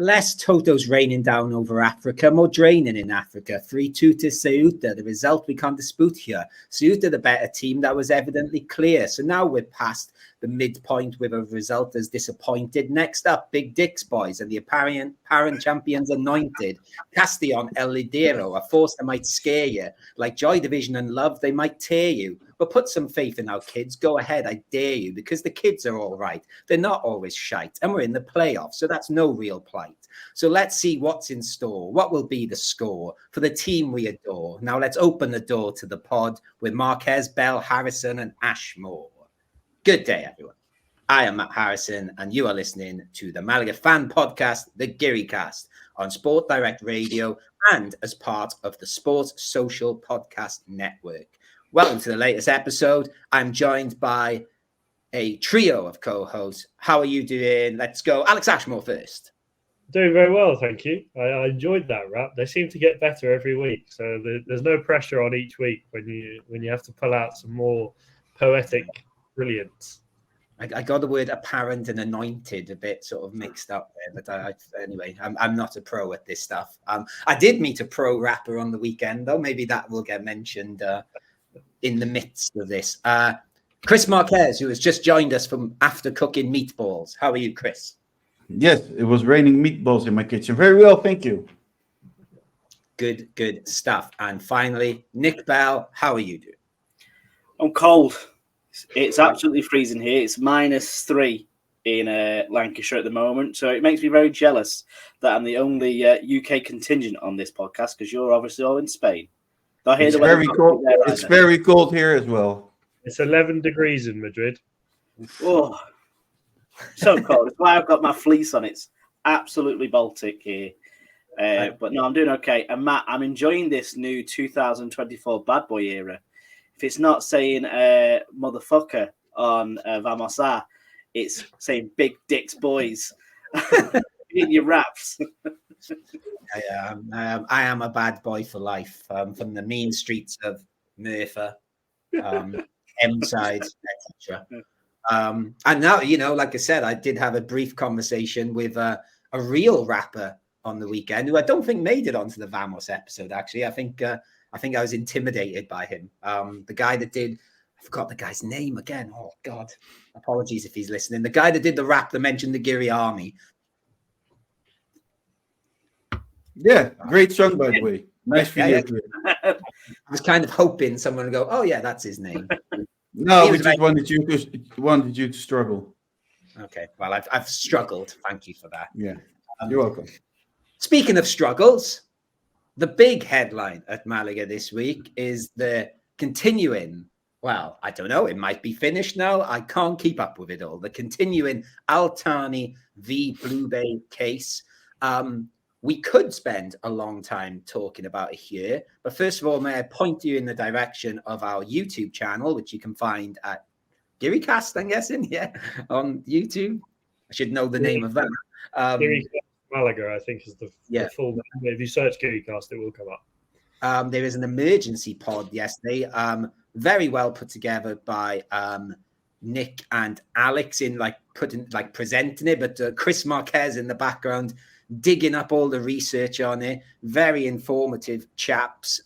less Toto's raining down over Africa, more draining in Africa. 3-2 to Ceuta. The result we can't dispute here. Ceuta, the better team, that was evidently clear. So now we're past the midpoint with a result as disappointed. Next up, Big Dick's boys and the apparent champions anointed. Castellon, El Lidero, a force that might scare you. Like Joy Division and Love, they might tear you. But put some faith in our kids. Go ahead, I dare you, because the kids are all right. They're not always shite, and we're in the playoffs, so that's no real plight. So let's see what's in store. What will be the score for the team we adore? Now let's open the door to the pod with Marquez, Bell, Harrison, and Ashmore. Good day, everyone. I am Matt Harrison, and you are listening to the Malaga fan podcast, the Geary Cast, on Sport Direct Radio and as part of the Sports Social Podcast Network. Welcome to the latest episode. I'm joined by a trio of co-hosts. How are you doing? Let's go. Alex Ashmore first. Doing very well, thank you. I enjoyed that rap. They seem to get better every week, so there's no pressure on each week when you have to pull out some more poetic brilliance. I got the word apparent and anointed a bit sort of mixed up there, but anyway, I'm not a pro at this stuff. I did meet a pro rapper on the weekend, though. Maybe that will get mentioned in the midst of this. Chris Marquez, who has just joined us from after cooking meatballs. How are you, Chris? Yes, it was raining meatballs in my kitchen. Very well, thank you. Good stuff. And finally, Nick Bell, how are you doing? I'm cold. It's absolutely freezing here. It's -3 in Lancashire at the moment, so it makes me very jealous that I'm the only UK contingent on this podcast because you're obviously all in Spain. It's very cold. It's very cold here as well. It's 11 degrees in Madrid. Oh, so cold. That's why I've got my fleece on. It's absolutely Baltic here. But no, I'm doing okay. And Matt, I'm enjoying this new 2024 bad boy era. If it's not saying motherfucker on Vamosa, it's saying big dicks boys in your raps. I am a bad boy for life, from the mean streets of Merthyr, M side, etc. And now, like I said, I did have a brief conversation with a real rapper on the weekend who I don't think made it onto the Vamos episode. Actually, I think I was intimidated by him. The guy that did, I forgot the guy's name again. Oh God, apologies if he's listening. The guy that did the rap that mentioned the Geary Army. Yeah, great song, by the way. Nice video. I was kind of hoping someone would go, "Oh yeah, that's his name." No, we just wanted you to struggle. Okay, well, I've struggled. Thank you for that. Yeah, you're welcome. Speaking of struggles, the big headline at Malaga this week is the continuing. Well, I don't know. It might be finished now. I can't keep up with it all. The continuing Altani v Blue Bay case. We could spend a long time talking about it here, but first of all, may I point you in the direction of our YouTube channel, which you can find at GearyCast, I'm guessing, on YouTube. I should know the name of that. GearyCast Malaga, I think, is the full name. If you search GearyCast, it will come up. There is an emergency pod yesterday, very well put together by Nick and Alex in presenting it, but Chris Marquez in the background digging up all the research on it. Very informative chaps.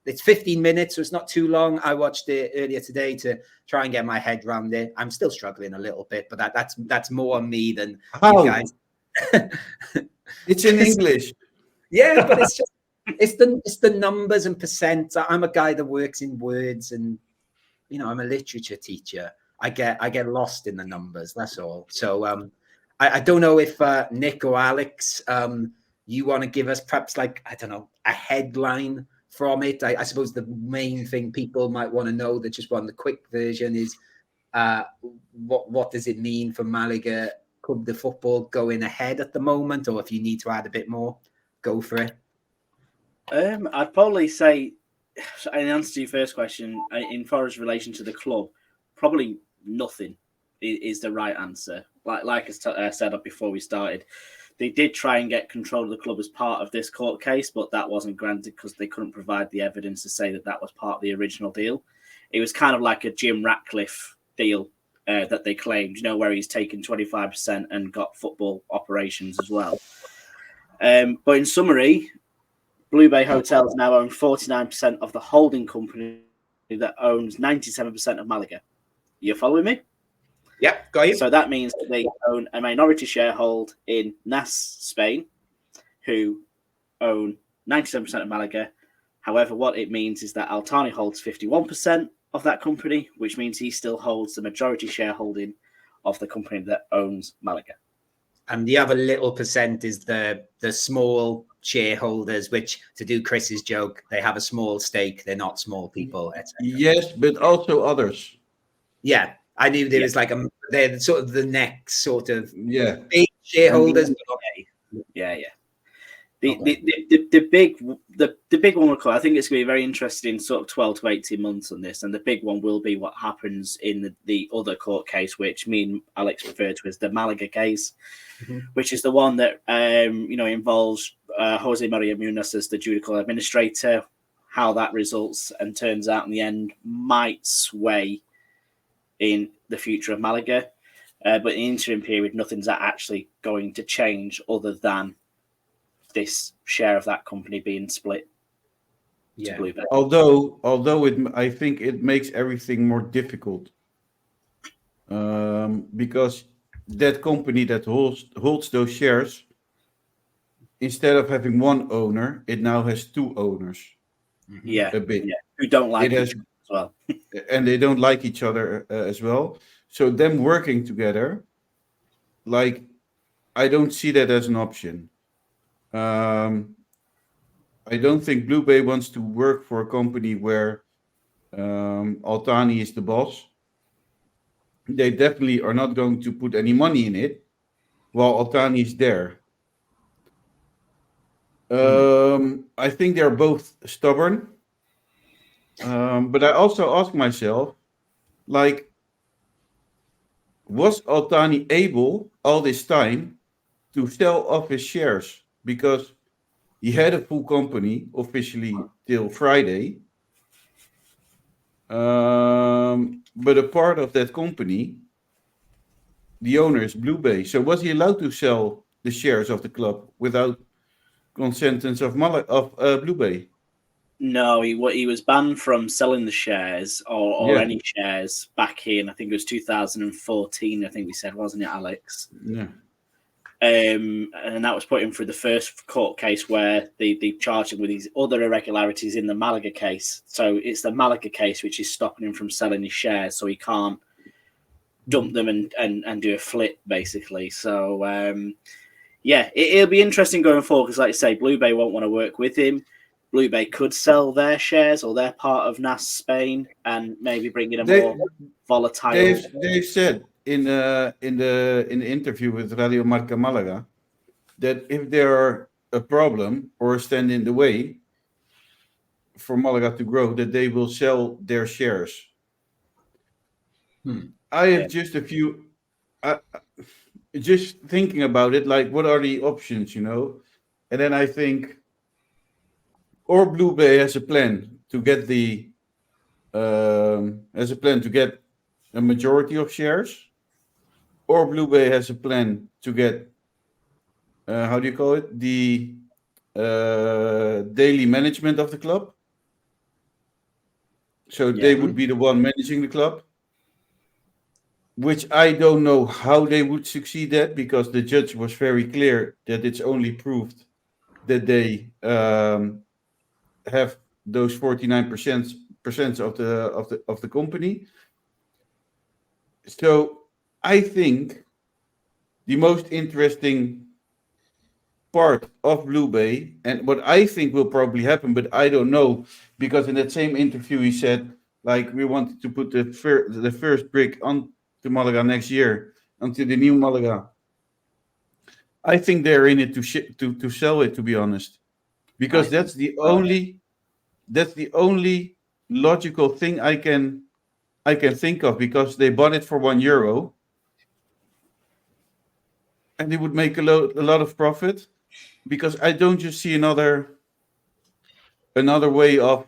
It's 15 minutes, so it's not too long. I watched it earlier today to try and get my head around it. I'm still struggling a little bit, but that's more on me than you guys. It's in English. Yeah, but it's the numbers and percents. I'm a guy that works in words, and I'm a literature teacher. I get lost in the numbers. That's all. So I don't know if Nick or Alex, you want to give us perhaps a headline from it. I suppose the main thing people might want to know, that just want the quick version, is what does it mean for Malaga Club de Football going ahead at the moment, or if you need to add a bit more, go for it. I'd probably say, in answer to your first question, in far as relation to the club, probably nothing is the right answer. Like I said before we started, they did try and get control of the club as part of this court case, but that wasn't granted because they couldn't provide the evidence to say that was part of the original deal. It was kind of like a Jim Ratcliffe deal that they claimed, where he's taken 25% and got football operations as well. But in summary, Blue Bay Hotels now own 49% of the holding company that owns 97% of Malaga. You following me? Yep, got you. So that means that they own a minority sharehold in NAS Spain, who own 97% of Malaga. However, what it means is that Altani holds 51% of that company, which means he still holds the majority shareholding of the company that owns Malaga. And the other little percent is the small shareholders, which, to do Chris's joke, they have a small stake. They're not small people, etc. Yes, but also others. Yeah, I knew there was like they're sort of the next sort of big shareholders. Yeah. The big one will come. I think it's going to be very interesting in sort of 12 to 18 months on this, and the big one will be what happens in the other court case, which me and Alex referred to as the Malaga case, which is the one that involves Jose Maria Munoz as the judicial administrator. How that results and turns out in the end might sway in the future of Malaga, but in the interim period, nothing's actually going to change other than this share of that company being split. Yeah. Although I think it makes everything more difficult, because that company that holds those shares, instead of having one owner, it now has two owners. Yeah, a bit. Yeah. Who don't like each other as well, and they don't like each other as well. So them working together, like, I don't see that as an option. I don't think Blue Bay wants to work for a company where Altani is the boss. They definitely are not going to put any money in it while Altani is there. I think they're both stubborn. But I also ask myself, like, was Altani able all this time to sell off his shares? Because he had a full company officially till Friday. But a part of that company, the owner is Blue Bay. So was he allowed to sell the shares of the club without consentence of Blue Bay? No, he was banned from selling the shares or any shares back in, I think it was 2014, I think we said, wasn't it, Alex? Yeah. And that was put him through the first court case where they charged him with these other irregularities in the Malaga case. So it's the Malaga case which is stopping him from selling his shares, so he can't dump them and do a flip, basically. So, it'll be interesting going forward because, like I say, Blue Bay won't want to work with him. Blue Bay could sell their shares or their part of NAS Spain and maybe bring in a more volatile. They've said in the interview with Radio Marca Malaga that if there are a problem or stand in the way for Malaga to grow, that they will sell their shares. I have just a few. Just thinking about it, like, what are the options, And then I think, or Blue Bay has a plan to get a majority of shares, or Blue Bay has a plan to get how do you call it, the daily management of the club. So they would be the one managing the club, which I don't know how they would succeed at, because the judge was very clear that it's only proved that they have those 49% of the company. So I think the most interesting part of Blue Bay, and what I think will probably happen, but I don't know, because in that same interview he said, like, we wanted to put the first brick on to Malaga next year, onto the new Malaga. I think they're in it to sell it, to be honest, because that's the only logical thing I can think of, because they bought it for €1 and they would make a lot of profit, because I don't just see another way of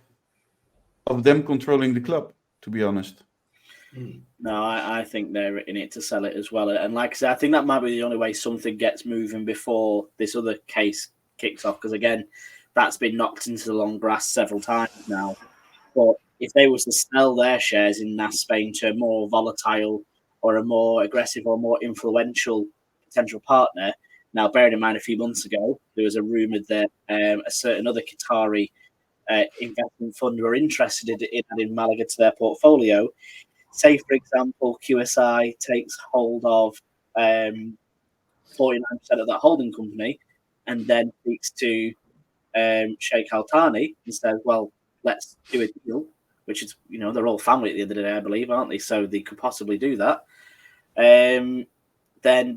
them controlling the club, to be honest. No, I think they're in it to sell it as well. And like I said, I think that might be the only way something gets moving before this other case kicks off, because again, that's been knocked into the long grass several times now. But if they was to sell their shares in NAS Spain to a more volatile or a more aggressive or more influential potential partner, now bearing in mind a few months ago there was a rumour that a certain other Qatari investment fund were interested in adding Malaga to their portfolio. Say, for example, QSI takes hold of 49% of that holding company and then speaks to Sheikh Al Thani and says, well, let's do a deal, which is, they're all family at the end of the day, I believe, aren't they? So they could possibly do that. Then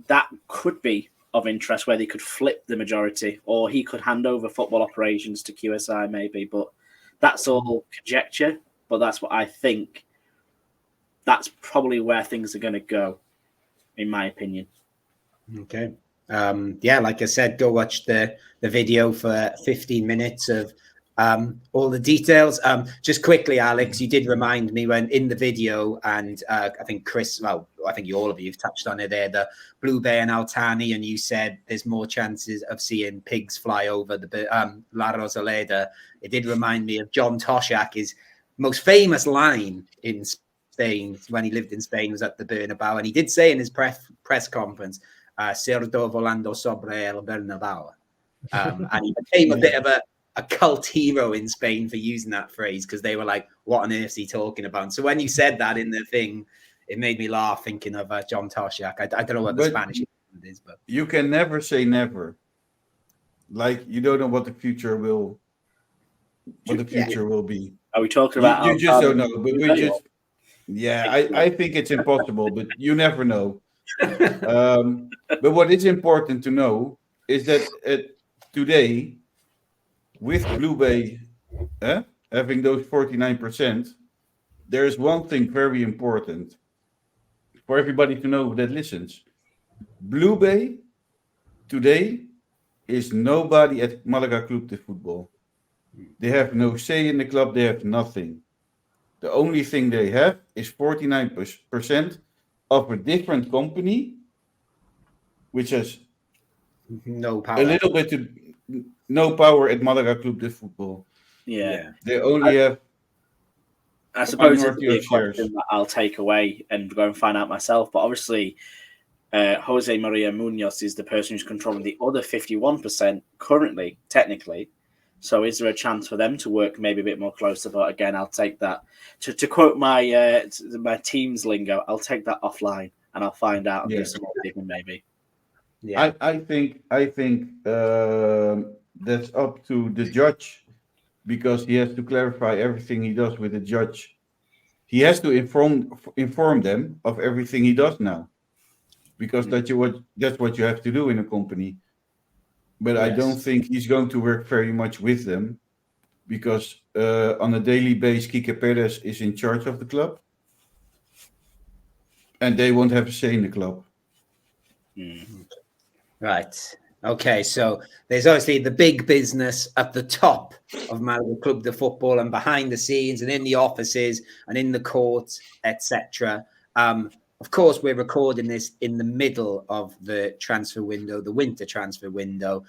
that could be of interest, where they could flip the majority, or he could hand over football operations to QSI maybe. But that's all conjecture. But that's what I think. That's probably where things are going to go, in my opinion. Okay. Like I said, go watch the video for 15 minutes of all the details. Just quickly, Alex, you did remind me when in the video, and I think Chris, I think all of you have touched on it there, the Blue Bay and Altani, and you said there's more chances of seeing pigs fly over the La Rosaleda. It did remind me of John Toshak, his most famous line in Spain when he lived in Spain was at the Bernabeu, and he did say in his press conference, Cerdo volando sobre el Bernabeu. And he became a bit of a cult hero in Spain for using that phrase, because they were like, what on earth is he talking about? So when you said that in the thing, it made me laugh thinking of John Toshak. I don't know what the Spanish is, but you can never say never. Like, you don't know what the future will be. Are we talking about you just don't know, but we just I think it's impossible, but you never know. But what is important to know is that today, with Blue Bay having those 49%, there is one thing very important for everybody to know that listens. Blue Bay today is nobody at Malaga Club de Football. They have no say in the club. They have nothing. The only thing they have is 49% of a different company, which has no power. A little bit no power at Malaga Club de Football. Yeah. They only have. I suppose it's a question that I'll take away and go and find out myself. But obviously, Jose Maria Munoz is the person who's controlling the other 51% currently, technically. So is there a chance for them to work maybe a bit more closer? But again, I'll take that. To quote my team's lingo, I'll take that offline and I'll find out and do some more digging maybe. Yeah, I think that's up to the judge, because he has to clarify everything he does with the judge. He has to inform them of everything he does now, because that's what you have to do in a company. But I don't think he's going to work very much with them, because on a daily basis, Kike Perez is in charge of the club, and they won't have a say in the club. Right. Okay. So there's obviously the big business at the top of Malaga Club de Football, and behind the scenes and in the offices and in the courts, etc. Of course, we're recording this in the middle of the transfer window, the winter transfer window.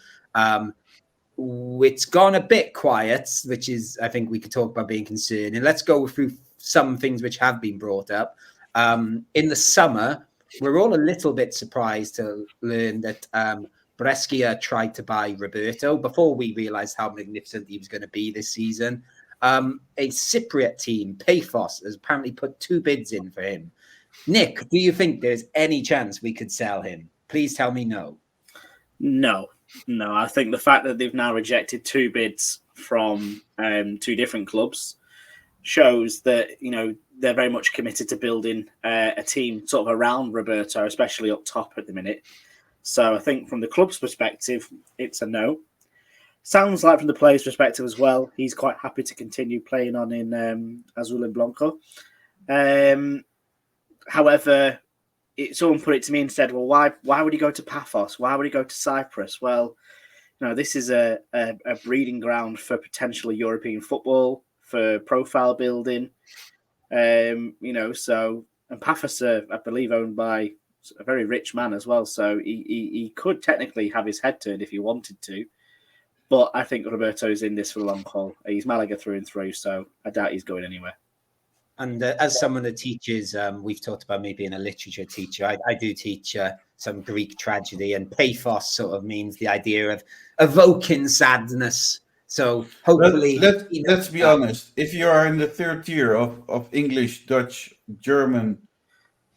It's gone a bit quiet, which is, I think we could talk about being concerning. And let's go through some things which have been brought up. In the summer, we're all a little bit surprised to learn that Brescia tried to buy Roberto before we realized how magnificent he was going to be this season. A Cypriot team, Paphos, has apparently put 2 bids in for him. Nick, do you think there's any chance we could sell him? Please tell me no. No. I think the fact that they've now rejected 2 bids from 2 different clubs shows that, they're very much committed to building a team sort of around Roberto, especially up top at the minute. So I think from the club's perspective, it's a no. Sounds like from the player's perspective as well, he's quite happy to continue playing on in Azul and Blanco. However, someone put it to me and said, well, why would he go to Paphos? Why would he go to Cyprus? Well, this is a breeding ground for potential European football, for profile building. So, and Paphos, I believe, owned by a very rich man as well. So he could technically have his head turned if he wanted to. But I think Roberto is in this for the long haul. He's Malaga through and through, so I doubt he's going anywhere. And as someone that teaches, we've talked about me being a literature teacher. I do teach some Greek tragedy, and pathos sort of means the idea of evoking sadness. So hopefully, let's be honest. If you are in the third tier of English, Dutch, German,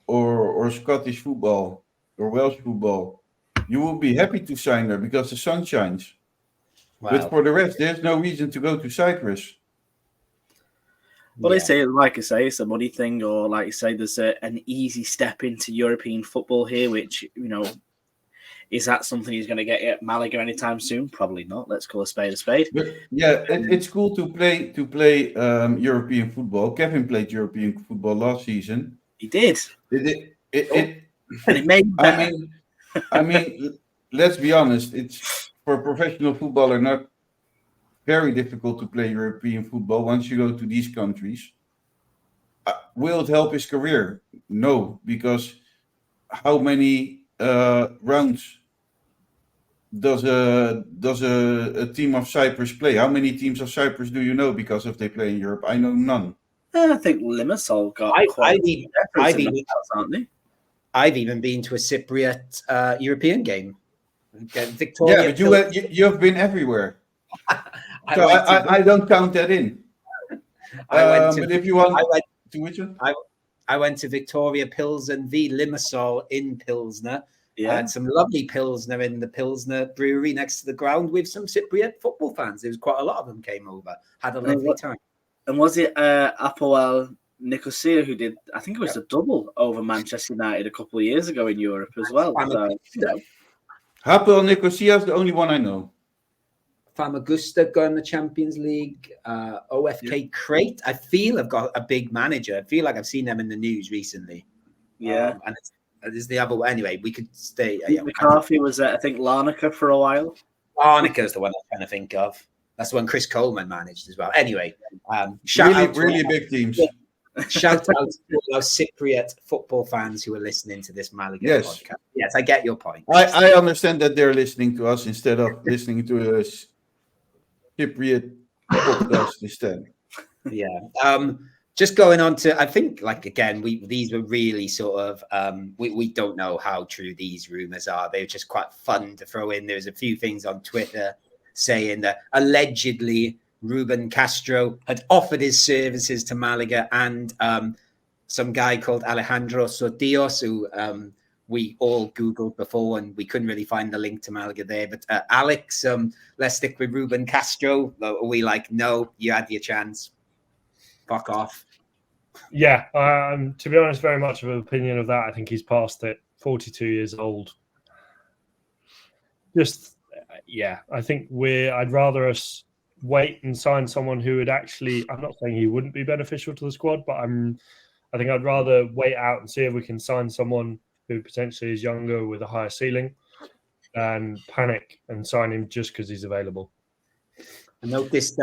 or Scottish football or Welsh football, you will be happy to sign there because the sun shines. Wow. But for the rest, there's no reason to go to Cyprus. Well, they say, like I say, it's a money thing, or like you say, there's an easy step into European football here, which, is that something he's going to get at Malaga anytime soon? Probably not. Let's call a spade a spade. But yeah, it's cool to play European football. Kevin played European football last season. He did. And it made I mean, let's be honest. It's for a professional footballer not very difficult to play European football once you go to these countries. Will it help his career? No, because how many rounds does a team of Cyprus play? How many teams of Cyprus do you know because if they play in Europe? I know none. I think Limassol got I've even been to a Cypriot European game. Victoria. Yeah, but you have been everywhere. So I don't count that in. But if you want to which one? I went to Victoria Pilsen v Limassol in Pilsner. Yeah. I had some lovely Pilsner in the Pilsner brewery next to the ground with some Cypriot football fans. There was quite a lot of them came over. Had a lovely time. And was it Apoel Nicosia who did, I think it was a double over Manchester United a couple of years ago in Europe as well. Hapoel Nicosia is the only one I know. Famagusta got in the Champions League. OFK Crate, I feel I've got a big manager. I feel like I've seen them in the news recently. Yeah. And it's the other one. Anyway, we could stay. McCarthy was at, I think, Larnaca for a while. Larnaca's the one I'm trying to think of. That's the one Chris Coleman managed as well. Anyway, really big teams. Shout out to all those Cypriot football fans who are listening to this Malaga podcast. Yes, I get your point. I understand that they're listening to us instead of listening to a Cypriot podcast instead. Yeah. Just going on to, I think, like, again, these were really sort of, we don't know how true these rumors are. They're just quite fun to throw in. There's a few things on Twitter saying that allegedly Ruben Castro had offered his services to Malaga and some guy called Alejandro Sotios, who we all Googled before and we couldn't really find the link to Malaga there. But Alex, let's stick with Ruben Castro. Are we like, no, you had your chance. Fuck off. Yeah, to be honest, very much of an opinion of that. I think he's past it. 42 years old. Just, I think I'd rather us wait and sign someone who would actually, I'm not saying he wouldn't be beneficial to the squad, but I think I'd rather wait out and see if we can sign someone who potentially is younger with a higher ceiling than panic and sign him just because he's available. I noticed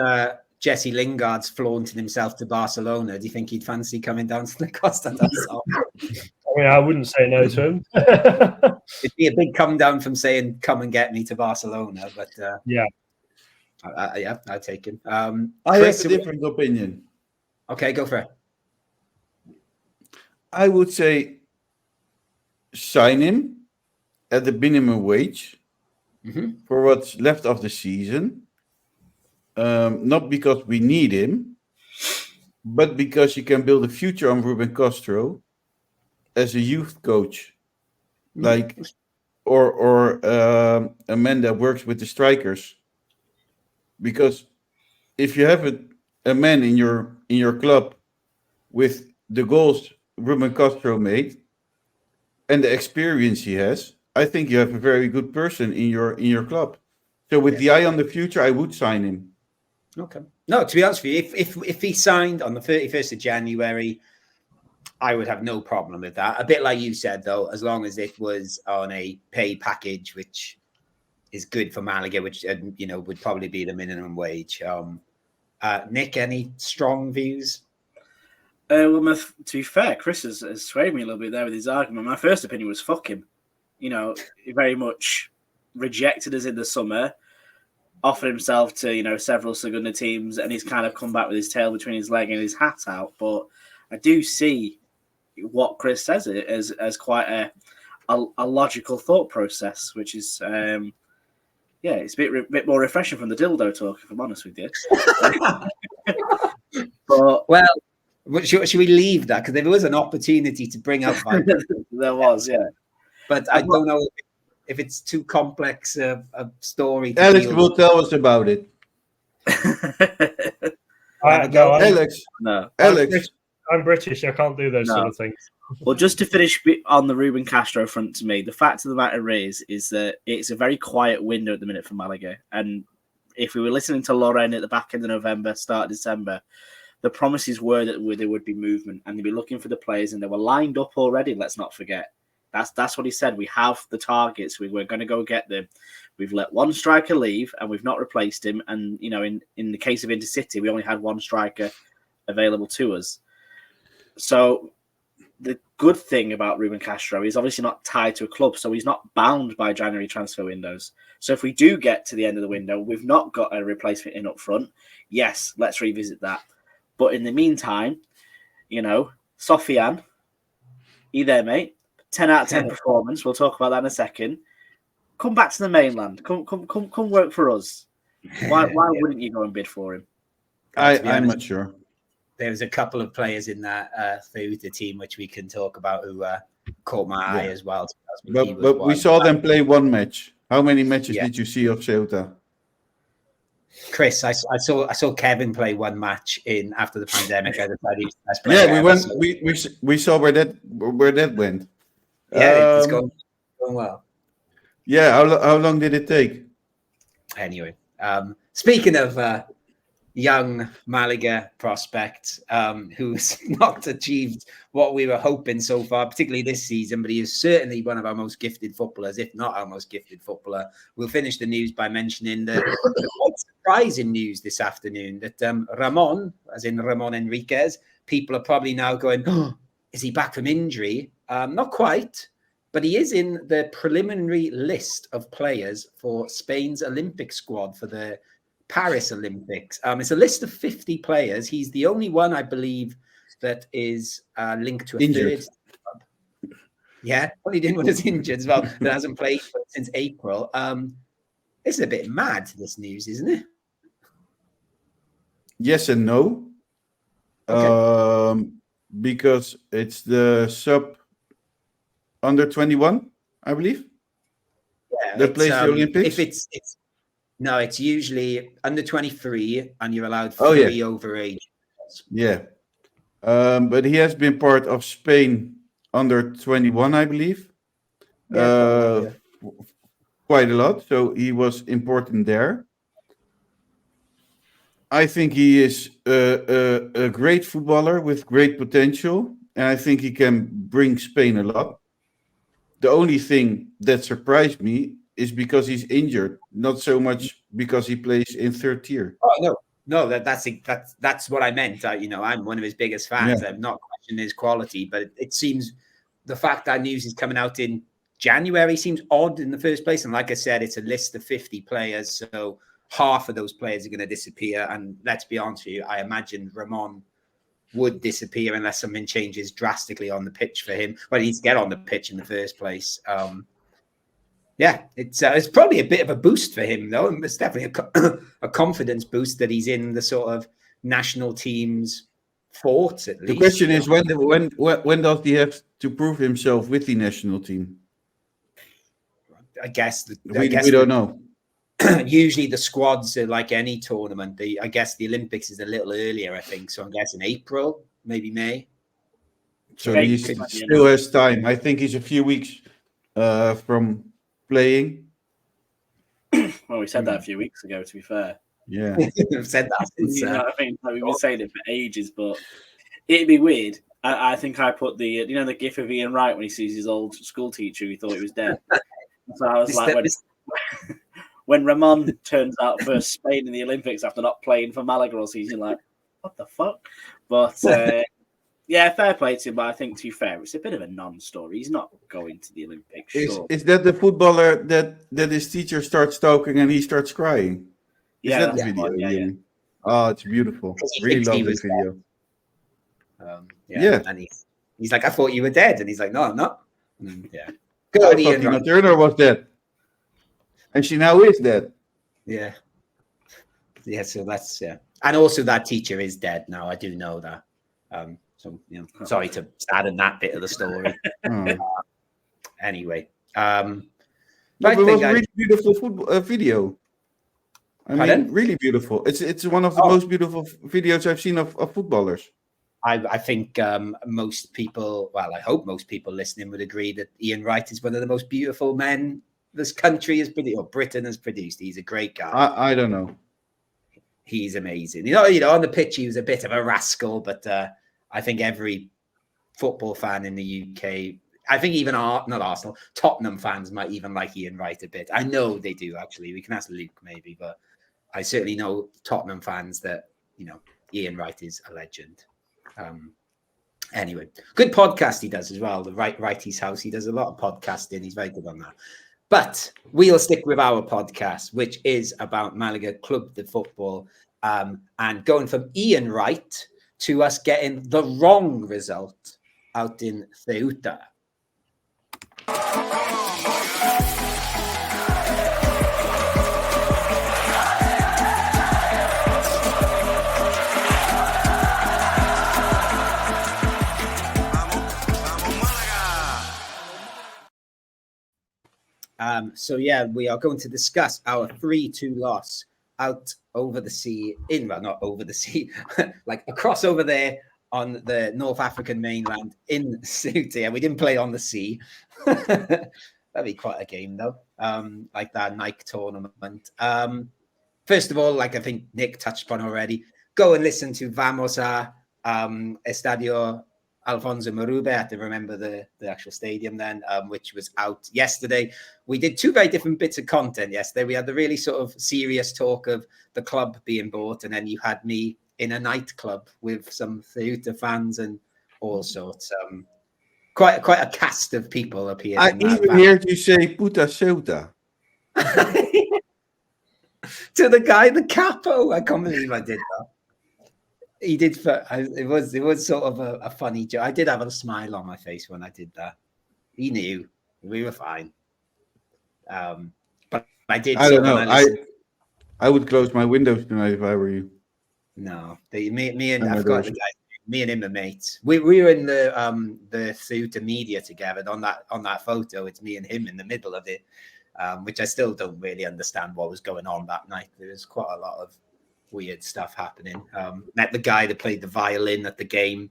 Jesse Lingard's flaunting himself to Barcelona. Do you think he'd fancy coming down to the Costa del Sol? I mean, I wouldn't say no to him. It'd be a big come down from saying, come and get me to Barcelona. But I'd take him. I have a different opinion. Okay, go for it. I would say sign him at the minimum wage for what's left of the season. Not because we need him, but because you can build a future on Ruben Castro as a youth coach, like or a man that works with the strikers. Because if you have a man in your club with the goals Ruben Castro made and the experience he has, I think you have a very good person in your club. So with the eye on the future, I would sign him. Okay. No, to be honest with you, if he signed on the 31st of January, I would have no problem with that. A bit like you said, though, as long as it was on a pay package, which is good for Malaga, which would probably be the minimum wage. Nick, any strong views? Well, to be fair, Chris has swayed me a little bit there with his argument. My first opinion was fuck him. He very much rejected us in the summer. offered himself to, several Segunda teams, and he's kind of come back with his tail between his leg and his hat out. But I do see what Chris says as quite a logical thought process, which is, it's a bit more refreshing from the dildo talk, if I'm honest with you. But well, should we leave that? Because there was an opportunity to bring up there was, yeah. But I don't know if it's too complex a story. Alex will tell us about it. Alex. No. Alex. I'm British. I can't do those sort of things. Well, just to finish on the Ruben Castro front, to me, the fact of the matter is that it's a very quiet window at the minute for Malaga. And if we were listening to Lorraine at the back end of November, start of December, the promises were that there would be movement and they'd be looking for the players, and they were lined up already. Let's not forget. That's what he said. We have the targets. We're going to go get them. We've let one striker leave and we've not replaced him. And, in the case of Intercity, we only had one striker available to us. So the good thing about Ruben Castro is obviously not tied to a club, so he's not bound by January transfer windows. So if we do get to the end of the window, we've not got a replacement in up front. Yes, let's revisit that. But in the meantime, Sofian, you there, mate? 10 out of 10 performance. We'll talk about that in a second. Come back to the mainland. Come work for us. Why wouldn't you go and bid for him? I'm not sure. There's a couple of players in that Ceuta team which we can talk about who caught my eye as well. But we saw them play one match. How many matches did you see of Ceuta? Chris, I saw Kevin play one match after the pandemic. I decided he was the best player. Yeah, we saw where that went. Yeah, it's going well. Yeah, how long did it take? Anyway, speaking of young Malaga prospect who's not achieved what we were hoping so far, particularly this season, but he is certainly one of our most gifted footballers, if not our most gifted footballer. We'll finish the news by mentioning the quite surprising news this afternoon that Ramon, as in Ramon Enriquez, people are probably now going, oh, is he back from injury? Not quite, but he is in the preliminary list of players for Spain's Olympic squad for the Paris Olympics. It's a list of 50 players. He's the only one, I believe, that is linked to a injured. Third. Yeah, only didn't one is injured as well. That hasn't played since April. This is a bit mad, this news, isn't it? Yes and no. Okay. Because it's the sub under 21, I believe. Yeah, that plays the Olympics. If it's no, it's usually under 23, and you're allowed 3 over age. Yeah, but he has been part of Spain under 21, I believe. Quite a lot. So he was important there. I think he is a great footballer with great potential, and I think he can bring Spain a lot. The only thing that surprised me is because he's injured, not so much because he plays in third tier. Oh no, that's what I meant. I'm one of his biggest fans. Yeah. I'm not questioning his quality, but it seems the fact that news is coming out in January seems odd in the first place. And like I said, it's a list of 50 players, so half of those players are going to disappear. And let's be honest with you, I imagine Ramon would disappear unless something changes drastically on the pitch for him. Well, he needs to get on the pitch in the first place. It's probably a bit of a boost for him, though. It's definitely a confidence boost that he's in the sort of national team's fort, at least. The question is, when does he have to prove himself with the national team? I guess we don't know. Usually the squads are like any tournament. I guess the Olympics is a little earlier, I think. So I'm guessing April, maybe May. So he still has time. I think he's a few weeks from playing. Well, we said that a few weeks ago, to be fair. Yeah. We've said that since, I think we've been saying it for ages, but it'd be weird. I think I put the the gif of Ian Wright when he sees his old school teacher who he thought he was dead. So I was like, when Ramon turns out for Spain in the Olympics after not playing for Malaga all season, like, what the fuck? But fair play to him. But I think, to be fair, it's a bit of a non-story. He's not going to the Olympics. Sure. Is that the footballer that his teacher starts talking and he starts crying? Is that the that's video? fine, yeah. Oh, it's beautiful. Because he Really thinks he love the was video. And he's like, I thought you were dead, and he's like, no, I'm not. I Good, thought Ian. Tina Wright. Turner was dead, and she now is dead. Yeah. So that's and also that teacher is dead now. I do know that. So sorry to sadden that bit of the story. Anyway, but it was a really beautiful football video. I mean, really beautiful. It's one of the most beautiful videos I've seen of footballers. I think most people, well, I hope most people listening would agree that Ian Wright is one of the most beautiful men this country has produced, or Britain has produced. He's a great guy. I don't know. He's amazing. You know, on the pitch he was a bit of a rascal, but I think every football fan in the UK, I think even not Arsenal, Tottenham fans might even like Ian Wright a bit. I know they do, actually. We can ask Luke maybe, but I certainly know Tottenham fans that, Ian Wright is a legend. Anyway, good podcast he does as well. The Righty's House. He does a lot of podcasting. He's very good on that. But we'll stick with our podcast, which is about Malaga Club de Football, and going from Ian Wright to us getting the wrong result out in Ceuta. We are going to discuss our 3-2 loss out over the sea, not over the sea, like across over there on the North African mainland in Ceuta. We didn't play on the sea. That'd be quite a game, though, like that Nike tournament. First of all, like I think Nick touched upon already, go and listen to Vamos a Estadio Alfonso Marube. I have to remember the actual stadium then, which was out yesterday. We did two very different bits of content yesterday. We had the really sort of serious talk of the club being bought, and then you had me in a nightclub with some Ceuta fans and all sorts. Quite a cast of people appeared. I even heard you say "puta Ceuta" to the guy, the capo. I can't believe I did that. He did. It was sort of a funny joke. I did have a smile on my face when I did that. He knew we were fine. But I did. I don't know. I would close my windows tonight if I were you. No, me and I've got the guy. Me and him are mates. We were in the Ceuta media together on that photo. It's me and him in the middle of it, which I still don't really understand what was going on that night. There was quite a lot of weird stuff happening. Met the guy that played the violin at the game,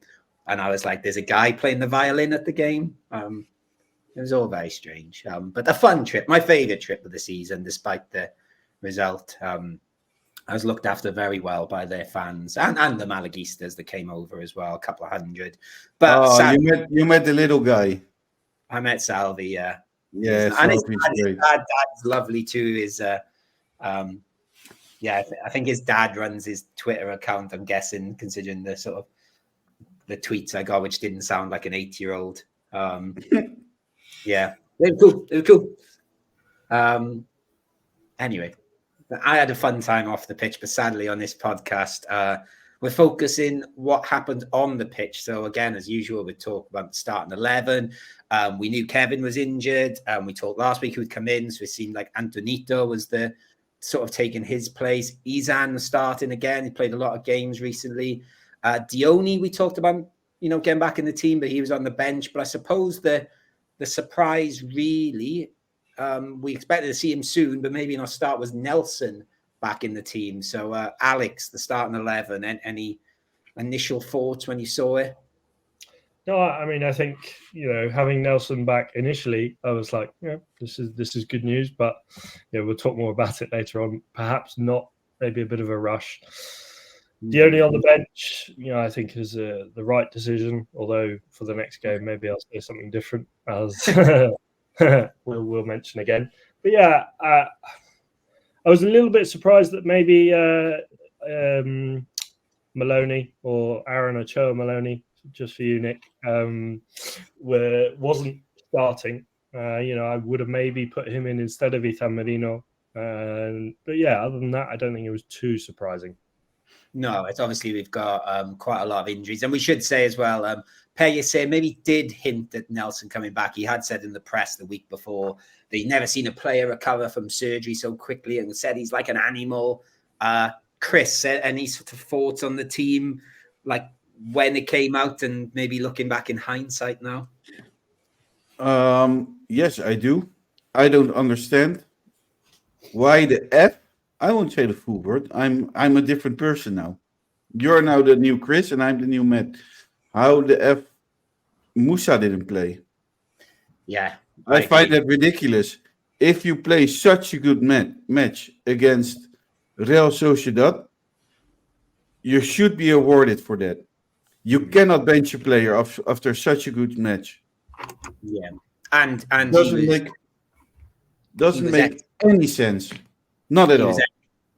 and I was like, there's a guy playing the violin at the game. It was all very strange, but a fun trip, my favorite trip of the season, despite the result. I was looked after very well by their fans and the Malaguistas that came over as well, a couple of hundred. But you met the little guy. I met Salvi, yeah. And his dad's lovely too. I think his dad runs his Twitter account, I'm guessing, considering the sort of the tweets I got, which didn't sound like an 8-year-old. Yeah, they were cool. Anyway, I had a fun time off the pitch, but sadly on this podcast, we're focusing what happened on the pitch. So again, as usual, we talk about the starting 11. We knew Kevin was injured. We talked last week who would come in, so it seemed like Antonito was the sort of taking his place. Izan was starting again. He played a lot of games recently. Dione, we talked about, getting back in the team, but he was on the bench. But I suppose the surprise really, we expected to see him soon, but maybe not start, was Nelson back in the team. So Alex, the starting 11, and any initial thoughts when you saw it? No, I mean, I think, having Nelson back initially, I was like, this is good news, but we'll talk more about it later on. Perhaps not, maybe a bit of a rush. Dione on the bench, I think is the right decision, although for the next game, maybe I'll say something different, as we'll mention again. But yeah, I was a little bit surprised that maybe Maloney or Aaron Ochoa Maloney, just for you, Nick, wasn't starting. I would have maybe put him in instead of Ethan Merino But yeah, other than that, I don't think it was too surprising. No, it's obviously we've got quite a lot of injuries. And we should say as well, Pellicer maybe did hint at Nelson coming back. He had said in the press the week before that he'd never seen a player recover from surgery so quickly and said he's like an animal. Chris, any sort of thoughts on the team, like when it came out and maybe looking back in hindsight now? Yes, I do. I don't understand why the F. I won't say the full word. I'm a different person now. You're now the new Chris, and I'm the new Matt. How the F. Musa didn't play? Yeah, I find that ridiculous. If you play such a good match against Real Sociedad, you should be awarded for that. You cannot bench a player after such a good match. Yeah, and doesn't make any sense. Not at all.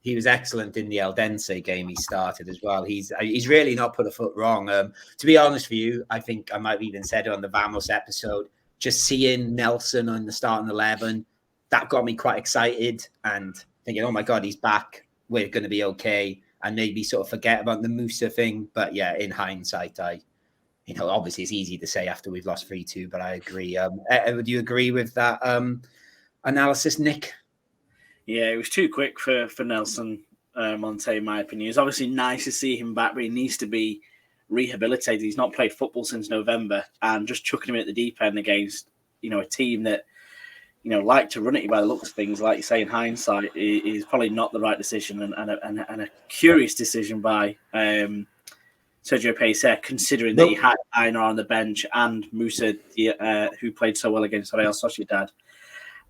He was excellent in the Eldense game he started as well. He's really not put a foot wrong. To be honest with you, I think I might have even said it on the Vamos episode, just seeing Nelson on the starting 11, that got me quite excited and thinking, oh my God, he's back. We're going to be okay. And maybe sort of forget about the Musa thing. But yeah, in hindsight, obviously it's easy to say after we've lost 3-2, but I agree. Would you agree with that analysis, Nick? Yeah, it was too quick for Nelson Monte, in my opinion. It's obviously nice to see him back, but he needs to be rehabilitated. He's not played football since November, and just chucking him at the deep end against, a team that, like to run at you by the looks of things, like you say, in hindsight, is probably not the right decision and a curious decision by Sergio Pellicer, considering that he had Einar on the bench and Musa, who played so well against Real Sociedad.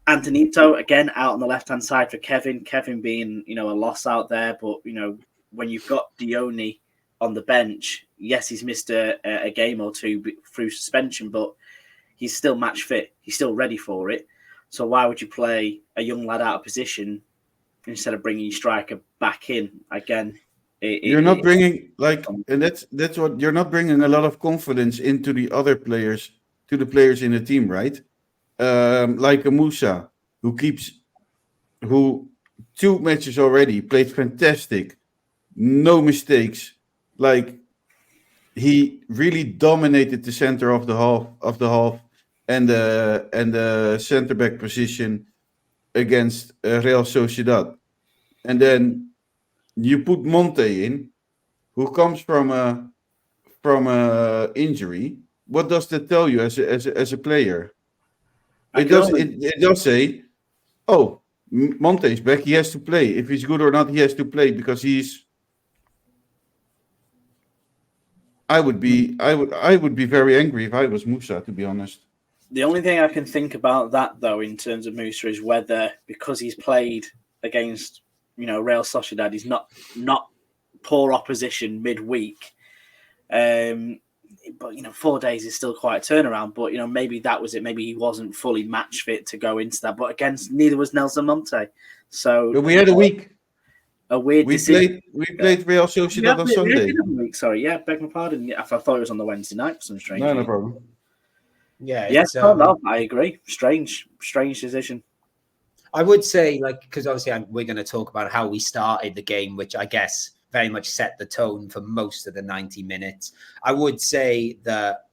Antonito, again, out on the left-hand side for Kevin. Kevin being, a loss out there. But, when you've got Dione on the bench, yes, he's missed a game or two through suspension, but he's still match fit. He's still ready for it. So why would you play a young lad out of position instead of bringing your striker back in? Again, you're not bringing, and that's what, you're not bringing a lot of confidence into the other players, to the players in the team, right? Like a Musa, who 2 matches already played fantastic, no mistakes. Like, he really dominated the center of the half and the center back position against Real Sociedad, and then you put Monte in, who comes from a injury. What does that tell you as a player? It does say, oh, Monte's back. He has to play. If he's good or not, he has to play because he's. I would be very angry if I was Musa, to be honest. The only thing I can think about that, though, in terms of Musa, is whether, because he's played against, Real Sociedad, he's not poor opposition midweek. But 4 days is still quite a turnaround. But maybe that was it. Maybe he wasn't fully match fit to go into that. But neither was Nelson Monte. So but we had a week. A weird decision. We played Real Sociedad on Sunday. Sorry, beg my pardon. Yeah, I thought it was on the Wednesday night for some strange reason. No problem. Yeah. Yes, no, I agree. Strange decision. I would say, because obviously we're going to talk about how we started the game, which I guess very much set the tone for most of the 90 minutes. I would say that,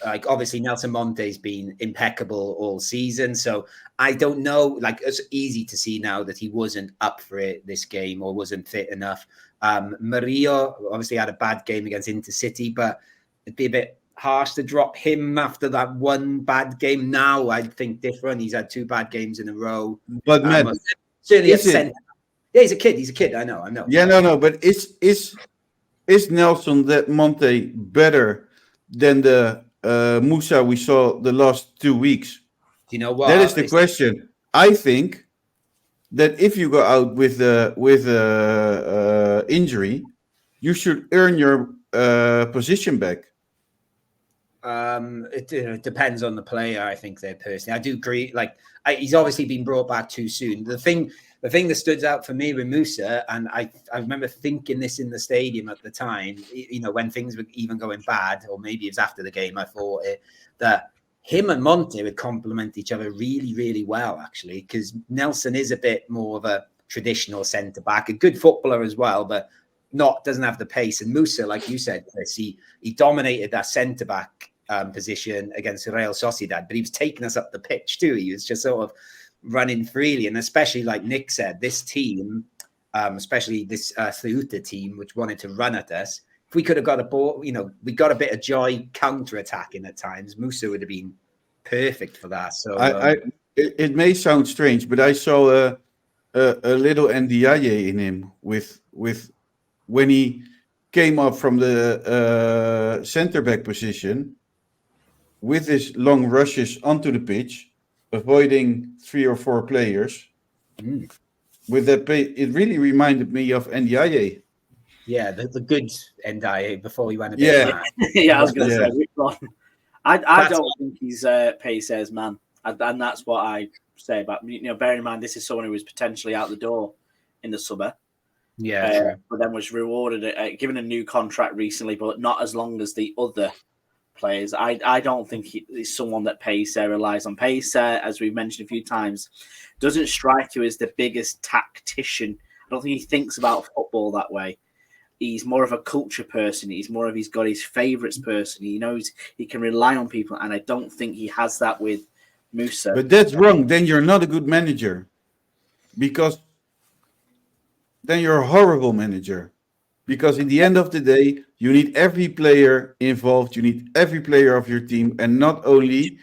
obviously Nelson Monte's been impeccable all season. So I don't know, it's easy to see now that he wasn't up for it this game or wasn't fit enough. Murillo obviously had a bad game against Intercity, but it'd be a bit harsh to drop him after that one bad game. Now I think different. He's had 2 bad games in a row. But Matt, certainly a center. Yeah, he's a kid. I know. Yeah, no. But is Nelson Monte better than the Musa we saw the last 2 weeks? Do you know what? That is the question. I think that if you go out with injury, you should earn your position back. It depends on the player. I think there personally, I do agree. He's obviously been brought back too soon. The thing that stood out for me with Musa, and I remember thinking this in the stadium at the time, when things were even going bad, or maybe it was after the game, I thought that him and Monte would complement each other really, really well, actually, because Nelson is a bit more of a traditional centre back, a good footballer as well, but doesn't have the pace. And Musa, like you said, Chris, he dominated that centre back position against Real Sociedad, but he was taking us up the pitch too. He was just sort of running freely, and especially like Nick said, this team, especially this Ceuta team, which wanted to run at us. If we could have got a ball, we got a bit of joy counter-attacking at times. Musa would have been perfect for that. So it may sound strange, but I saw a little NDIA in him with when he came up from the center back position with his long rushes onto the pitch, avoiding 3 or 4 players. With that, it really reminded me of NDIA. Yeah, the good NDIA before he went a bit mad. I was going to say, which one? I don't think he's Paiser's man, and that's what I say about, bearing in mind this is someone who was potentially out the door in the summer. Yeah, but then was rewarded, given a new contract recently, but not as long as the other players. I don't think he's someone that Paiser relies on. Paiser, as we've mentioned a few times, doesn't strike you as the biggest tactician. I don't think he thinks about football that way. He's more of a culture person. He's got his favourites person. He knows he can rely on people, and I don't think he has that with Musa. But that's wrong. Then you're not a good manager, because then you're a horrible manager. Because in the end of the day, you need every player involved. You need every player of your team, and not only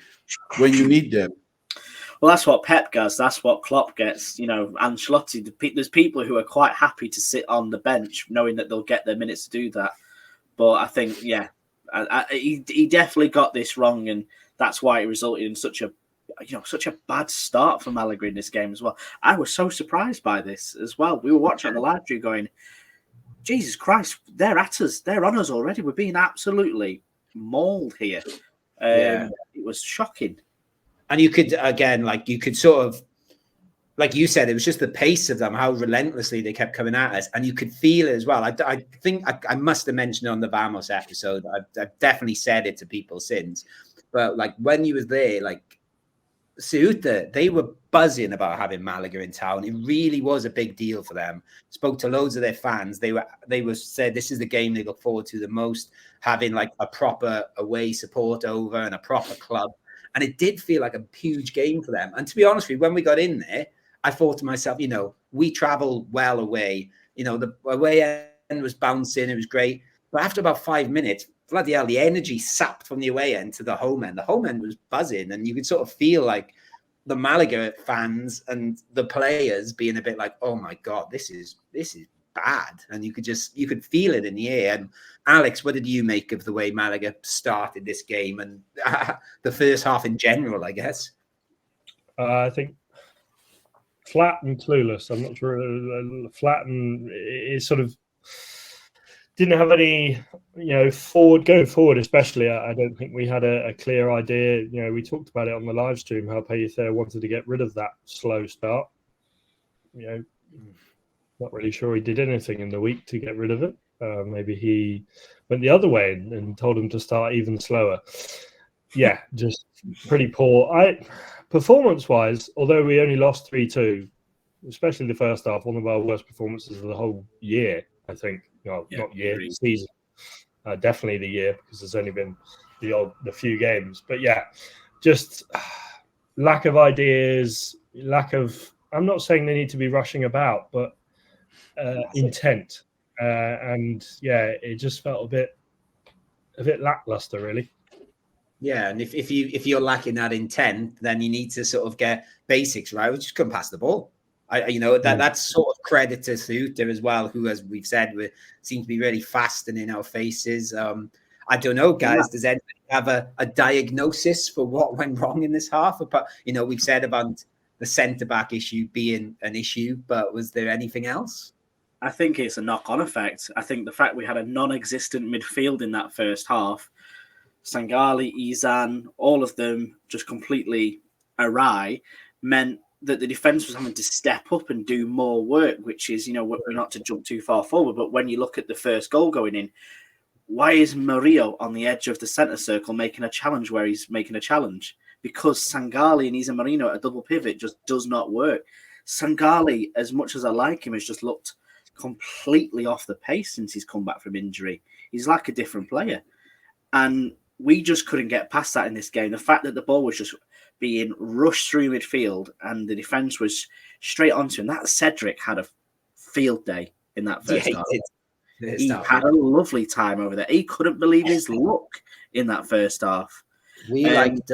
when you need them. Well, that's what Pep gets. That's what Klopp gets. Ancelotti. There's people who are quite happy to sit on the bench, knowing that they'll get their minutes to do that. But I think, he definitely got this wrong, and that's why it resulted in such a bad start for Malaga in this game as well. I was so surprised by this as well. We were watching on the live stream, going, Jesus Christ, they're at us. They're on us already. We're being absolutely mauled here. It was shocking. And you could, again, sort of, like you said, it was just the pace of them, how relentlessly they kept coming at us. And you could feel it as well. I think I must have mentioned it on the Vamos episode. I've definitely said it to people since. But when you was there, Ceuta, they were buzzing about having Malaga in town. It really was a big deal for them. Spoke to loads of their fans. They said this is the game they look forward to the most, having a proper away support over and a proper club. And it did feel like a huge game for them. And to be honest with you, when we got in there, I thought to myself, we travel well away. The away end was bouncing. It was great. But after about 5 minutes, bloody hell, the energy sapped from the away end to the home end. The home end was buzzing. And you could sort of feel like the Malaga fans and the players being a bit like, oh my God, this is bad. And you could feel it in the air. And Alex, what did you make of the way Malaga started this game and the first half in general, I guess? I think flat and clueless. I'm not sure. Flat and it sort of didn't have any, going forward, especially. I don't think we had a clear idea. We talked about it on the live stream, how Pellicer wanted to get rid of that slow start. Not really sure he did anything in the week to get rid of it. Maybe he went the other way and told him to start even slower. Yeah, just pretty poor. Performance-wise, although we only lost 3-2, especially the first half, one of our worst performances of the whole year, I think. Not year, season. Definitely the year, because there's only been the few games. But yeah, just lack of ideas, I'm not saying they need to be rushing about, but intent. And it just felt a bit lackluster, really. Yeah, and if you're lacking that intent, then you need to sort of get basics right, which is couldn't pass the ball. That's sort of credit to Ceuta as well, who, as we've said, seem to be really fast and in our faces. I don't know, guys. Does anybody have a diagnosis for what went wrong in this half? But we've said about the centre back issue being an issue, but was there anything else? I think it's a knock-on effect. I think the fact we had a non-existent midfield in that first half, Sangali, Izan, all of them just completely awry, meant that the defence was having to step up and do more work, which is, we're not to jump too far forward. But when you look at the first goal going in, why is Murillo on the edge of the centre circle making a challenge where he's making a challenge? Because Sangali and Isa Marino at a double pivot just does not work. Sangali, as much as I like him, has just looked completely off the pace since he's come back from injury. He's like a different player. And we just couldn't get past that in this game. The fact that the ball was just being rushed through midfield and the defence was straight onto him. That Cedric had a field day in that first half. He had a lovely time over there. He couldn't believe his luck in that first half. We liked...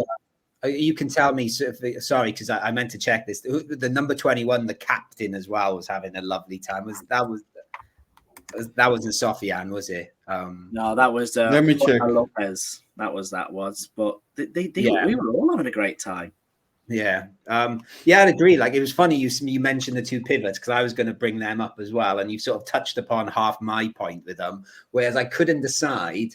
you can tell me, sorry, because I meant to check this. The number 21, the captain as well, was having a lovely time. That wasn't Sofian, was it? No, that was Let me check. Lopez. That was. But we were all having a great time. Yeah, I'd agree. Like, it was funny you mentioned the two pivots, because I was going to bring them up as well, and you sort of touched upon half my point with them. Whereas I couldn't decide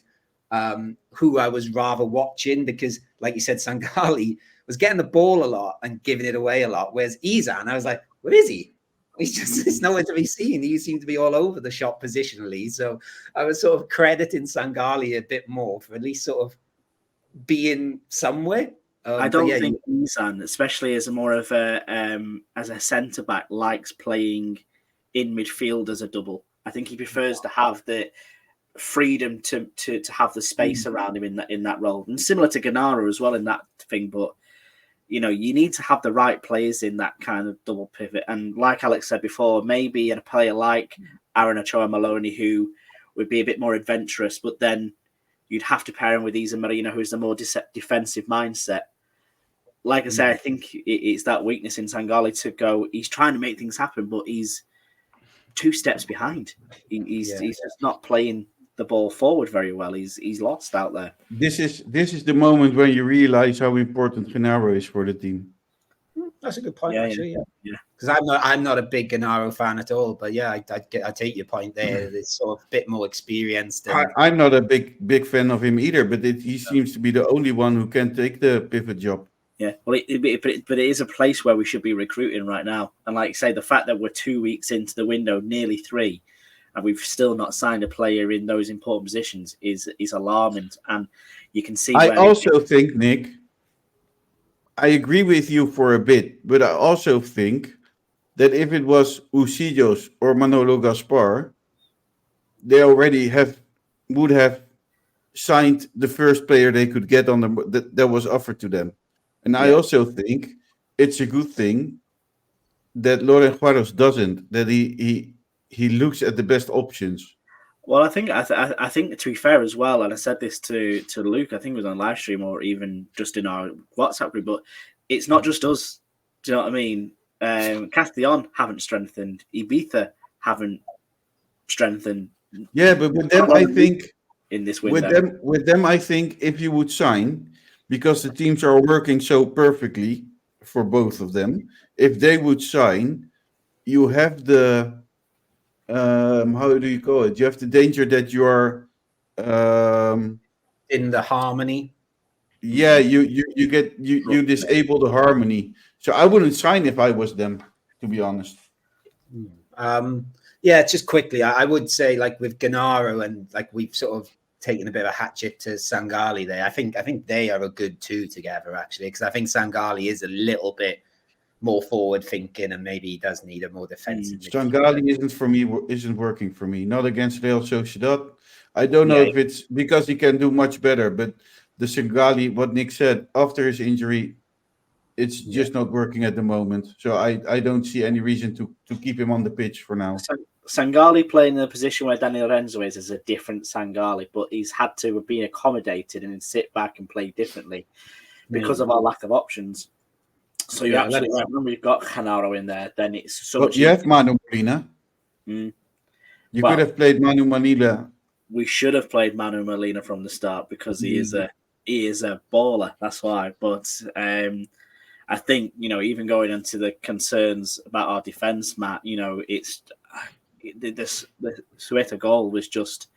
who I was rather watching, because, like you said, Sangali was getting the ball a lot and giving it away a lot. Whereas Izan, I was like, where is he? He's nowhere to be seen. He seemed to be all over the shop positionally. So I was sort of crediting Sangali a bit more for at least sort of being somewhere. I don't think Izan, especially as more of a centre back, likes playing in midfield as a double. I think he prefers to have the freedom to have the space around him in that role, and similar to Gennaro as well in that thing. But you need to have the right players in that kind of double pivot. And like Alex said before, maybe a player like Aaron Ochoa Maloney, who would be a bit more adventurous, but then you'd have to pair him with Isa Marino, who's the more defensive mindset. Like I say, I think it's that weakness in Sangali to go. He's trying to make things happen, but he's 2 steps behind. He's just not playing the ball forward very well. He's lost out there. This is the moment when you realize how important Gennaro is for the team. That's a good point, actually. Yeah. Because I'm not a big Gennaro fan at all, but I take your point there. It's sort of a bit more experienced. I'm not a big fan of him either, but he seems to be the only one who can take the pivot job. Yeah, well, but it is a place where we should be recruiting right now. And like I say, the fact that we're 2 weeks into the window, nearly 3, and we've still not signed a player in those important positions is alarming. And you can see. I also think, Nick, I agree with you for a bit, but I also think that if it was Usillos or Manolo Gaspar, they already would have signed the first player they could get on that was offered to them. And I also think it's a good thing that Loren Juarez doesn't, that he looks at the best options. Well, I think to be fair as well, and I said this to Luke, I think it was on live stream or even just in our WhatsApp group, but it's not just us. Do you know what I mean? Castellon haven't strengthened. Ibiza haven't strengthened. Yeah, but with them, I think in this window, with them, I think if you would sign, because the teams are working so perfectly for both of them, if they would sign, you have the how do you call it? You have the danger that you are in the harmony. Yeah, you disable the harmony. So I wouldn't sign if I was them, to be honest. Just quickly, I would say, like with Gennaro, and like we've sort of taken a bit of a hatchet to Sangali there. I think they are a good 2 together, actually, because I think Sangali is a little bit more forward thinking, and maybe he does need a more defensive. Sangali isn't working for me. Not against Real Sociedad. I don't know if it's because he can do much better, but the Sangali, what Nick said, after his injury, it's just not working at the moment. So I don't see any reason to keep him on the pitch for now. Sangali playing in the position where Daniel Lorenzo is a different Sangali, but he's had to be accommodated and sit back and play differently because of our lack of options. So you're absolutely right. When we've got Gennaro in there, then it's so much. You have Manu Molina. You could have played Manu Molina. We should have played Manu Molina from the start because he is a baller. That's why. But I think even going into the concerns about our defense, Matt, it's the Ceuta goal was just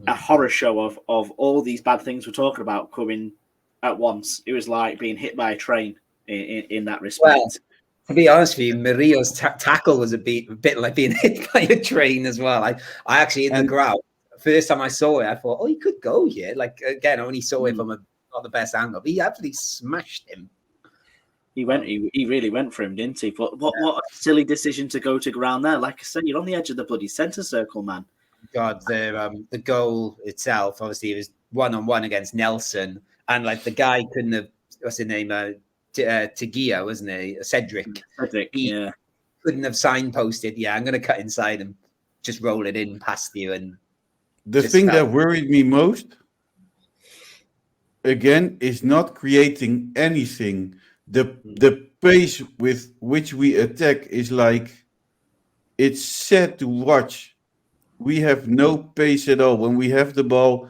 a horror show of all these bad things we're talking about coming at once. It was like being hit by a train in that respect. Well, to be honest with you, Murillo's tackle was a bit like being hit by a train as well. I actually in the ground first time I saw it, I thought, oh, he could go here. Like, again, I only saw it from not the best angle. But he absolutely smashed him. He really went for him, didn't he? But what a silly decision to go to ground there. Like I said, you're on the edge of the bloody centre circle, man. God, the goal itself, obviously, it was 1-on-1 against Nelson. And, like, the guy couldn't have, what's his name? Tegia, wasn't he? Cedric. Yeah. Couldn't have signposted, yeah, I'm going to cut inside and just roll it in past you. And the thing that worried me most, again, is not creating anything. The pace with which we attack is like, it's sad to watch. We have no pace at all. When we have the ball,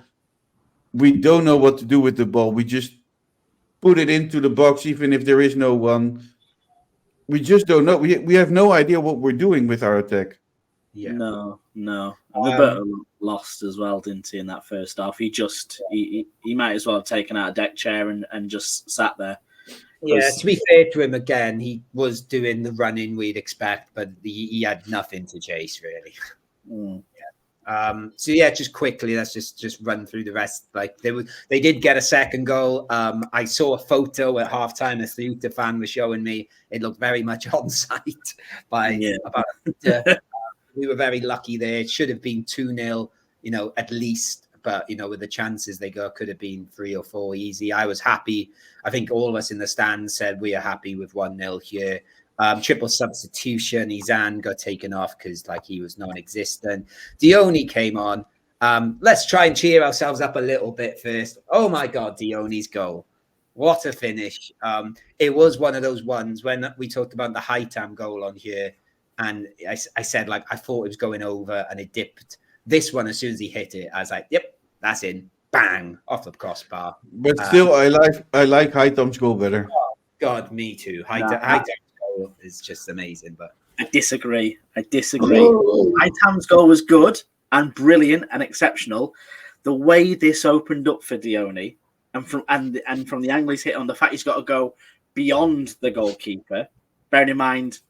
we don't know what to do with the ball. We just put it into the box, even if there is no one. We just don't know. We have no idea what we're doing with our attack. Yeah. No. Roberto lost as well, didn't he, in that first half? He might as well have taken out a deck chair and just sat there. Yeah, to be fair to him, again, he was doing the running we'd expect, but he had nothing to chase, really. So yeah, just quickly, let's just run through the rest. Like they did get a second goal. I saw a photo at halftime. A Ceuta fan was showing me. It looked very much on site we were very lucky there. It should have been 2-0, at least. But with the chances they got, could have been 3 or 4 easy. I was happy. I think all of us in the stands said we are happy with 1-0 here. Triple substitution. Izan got taken off because he was non-existent. Dione came on. Let's try and cheer ourselves up a little bit first. Oh my God, Dione's goal. What a finish. It was one of those ones when we talked about the Hightam goal on here. And I said, I thought it was going over and it dipped. This one, as soon as he hit it, I was like, yep, that's in. Bang, off the crossbar. But still, I like Hightam's goal better. Oh, God, me too. Hightam's goal is just amazing. But I disagree. Hightam's goal was good and brilliant and exceptional. The way this opened up for Dione, and from the angle he's hit on, the fact he's got to go beyond the goalkeeper. Bearing in mind,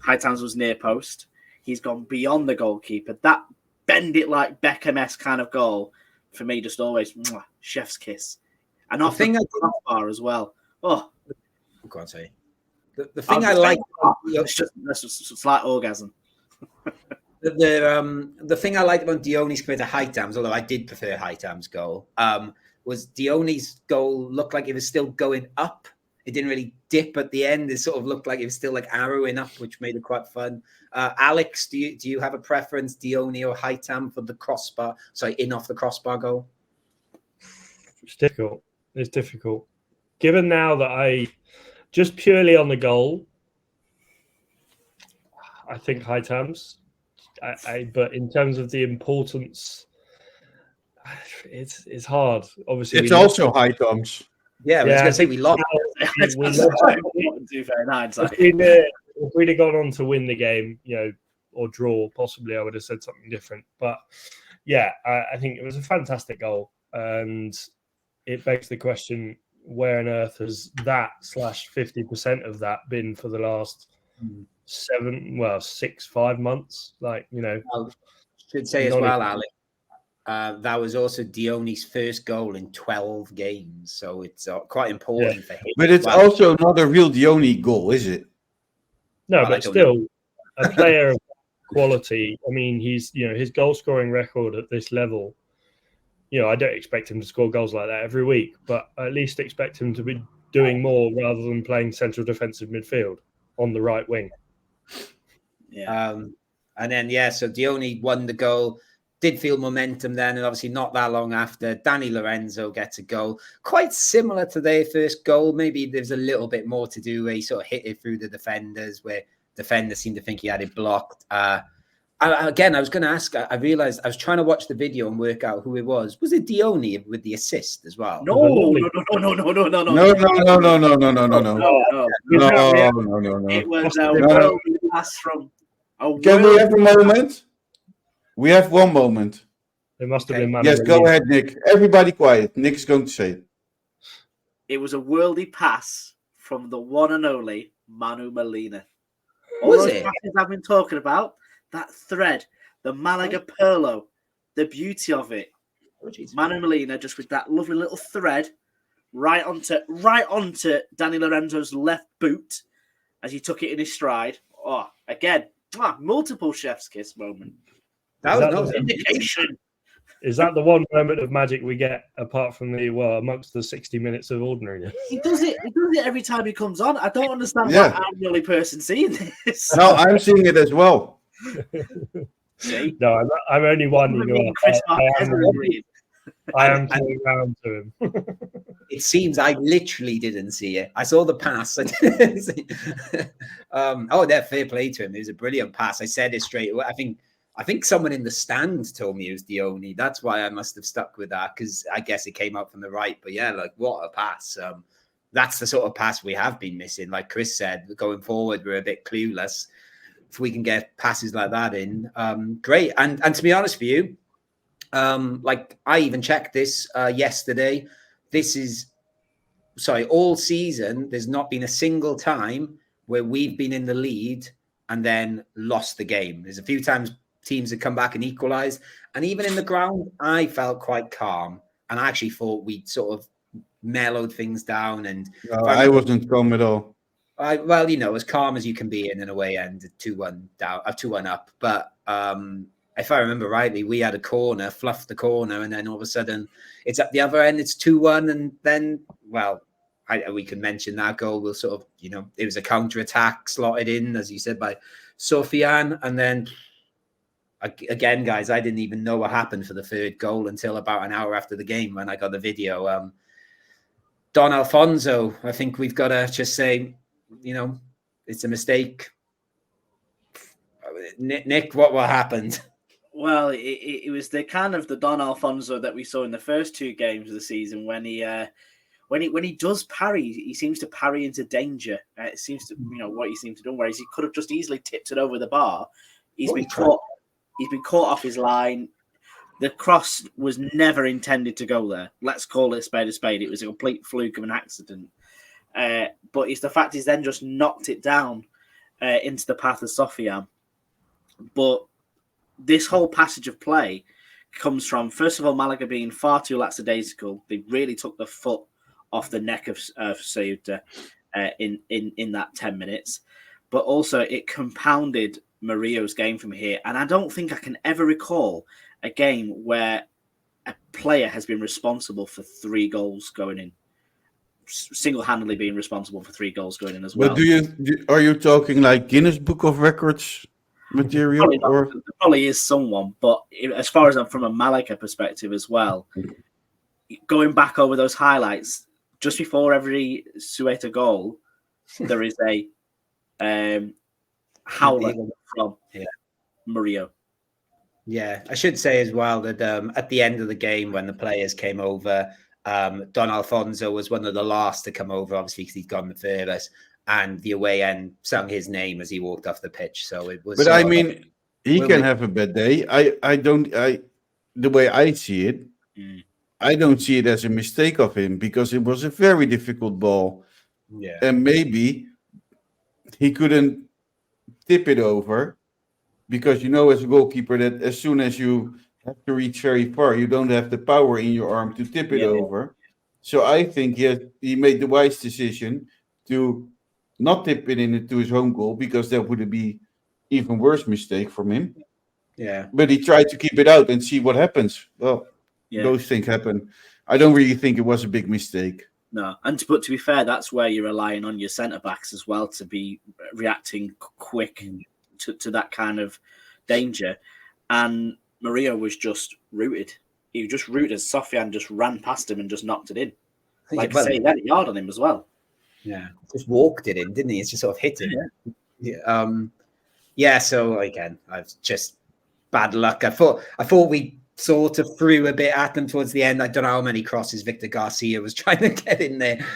Hightam's was near post. He's gone beyond the goalkeeper. That bend it like Beckham-esque kind of goal, for me, just always chef's kiss. And off the crossbar as well. Oh, go on, say. The thing I like, it's just a slight orgasm. The thing I liked about Dione's compared to Hightam's, although I did prefer Hightam's goal, was Dione's goal looked like it was still going up. It didn't really dip at the end. It sort of looked like it was still arrowing up, which made it quite fun. Alex, do you have a preference, Dione or Hightam, for the crossbar? Sorry, in off the crossbar goal? It's difficult. Given now that I just purely on the goal, I think Hightam's. But in terms of the importance, it's hard. Obviously, it's also Hightam's. Yeah, I was going to say we lost. If we'd have gone on to win the game, or draw, possibly I would have said something different. But yeah, I think it was a fantastic goal, and it begs the question: where on earth has that /50% of that been for the last 5 months? I should say as well, Alex. That was also Dione's first goal in 12 games, so it's quite important for him. But it's also not a real Dione goal, is it? No, but still, a player of quality. I mean, he's his goal scoring record at this level. I don't expect him to score goals like that every week, but I at least expect him to be doing more rather than playing central defensive midfield on the right wing. Yeah, and then so Dione won the goal. Did feel momentum then, and obviously not that long after, Danny Lorenzo gets a goal. Quite similar to their first goal. Maybe there's a little bit more to do where he sort of hit it through the defenders, where defenders seemed to think he had it blocked. Again, I was going to ask, I realized I was trying to watch the video and work out who it was. Was it Dione with the assist as well? No. It was a world pass from. Can we have a moment? We have one moment. It must have been. Yes, go ahead, Nick. Everybody quiet. Nick is going to say it. It was a worldy pass from the one and only Manu Molina. Was it? Passes I've been talking about, that thread, the Malaga Perlo, the beauty of it, Oh, geez. Manu Molina just with that lovely little thread right onto Danny Lorenzo's left boot as he took it in his stride. Oh, again, multiple chef's kiss moment. That was Indication. Is that the one moment of magic we get apart from amongst the 60 minutes of ordinariness? He does it every time he comes on. I don't understand why I'm the only person seeing this. No, I'm seeing it as well. See? No, I'm only winding up. I am coming round to him. It seems I literally didn't see it. I saw the pass. I didn't see fair play to him. It was a brilliant pass. I said it straight away. I think someone in the stand told me it was Dione. That's why I must have stuck with that, because I guess it came out from the right. But yeah, like, what a pass. That's the sort of pass we have been missing. Like Chris said, going forward, we're a bit clueless. If we can get passes like that in, great. And to be honest with you, like I even checked this yesterday. All season, there's not been a single time where we've been in the lead and then lost the game. There's a few times teams have come back and equalized. And even in the ground, I felt quite calm. And I actually thought we'd sort of mellowed things down. And I wasn't calm at all. As calm as you can be in an away end, 2-1 down, 2-1 up. But if I remember rightly, we had a corner, fluffed the corner, and then all of a sudden it's at the other end, it's 2-1. And then, we can mention that goal. We'll sort of, it was a counter-attack slotted in, as you said, by Sofiane. And then, again, guys, I didn't even know what happened for the third goal until about an hour after the game when I got the video. Don Alfonso, I think we've got to just say, it's a mistake. Nick, what happened? Well, it was the kind of the Don Alfonso that we saw in the first two games of the season when he does parry, he seems to parry into danger. It seems to, what he seems to do, whereas he could have just easily tipped it over the bar. He's been caught off his line. The cross was never intended to go there. Let's call it a spade a spade. It was a complete fluke of an accident. But it's the fact he's then just knocked it down into the path of Sofiane. But this whole passage of play comes from, first of all, Malaga being far too lackadaisical. They really took the foot off the neck of Ceuta in that 10 minutes. But also it compounded Murillo's game from here. And I don't think I can ever recall a game where a player has been responsible for 3 goals going in. Single-handedly being responsible for 3 goals going in as well. But are you talking like Guinness Book of Records material? There probably is someone, but as far as I'm from a Malaga perspective as well, going back over those highlights, just before every Ceuta goal, there is a howler from Murillo. Yeah, I should say as well that at the end of the game, when the players came over, Don Alfonso was one of the last to come over, obviously, because he's gone the furthest. And the away end sung his name as he walked off the pitch. So it was. But I mean, he can have a bad day. The way I see it, I don't see it as a mistake of him, because it was a very difficult ball. Yeah. And maybe he couldn't tip it over, because as a goalkeeper, that as soon as you have to reach very far, you don't have the power in your arm to tip it over. So I think he made the wise decision to not tip it into his home goal, because that would be even worse mistake from him. Yeah. But he tried to keep it out and see what happens. Well, those things happen. I don't really think it was a big mistake. No, but to be fair, that's where you're relying on your centre backs as well to be reacting quick to that kind of danger. And Murillo was just rooted. He was just rooted. Sofiane just ran past him and just knocked it in. Like I say, he had a yard on him as well. Yeah, just walked it in, didn't he? It's just sort of hit him. Yeah. So again, I've just bad luck. I thought we sort of threw a bit at them towards the end. I don't know how many crosses Victor Garcia was trying to get in there.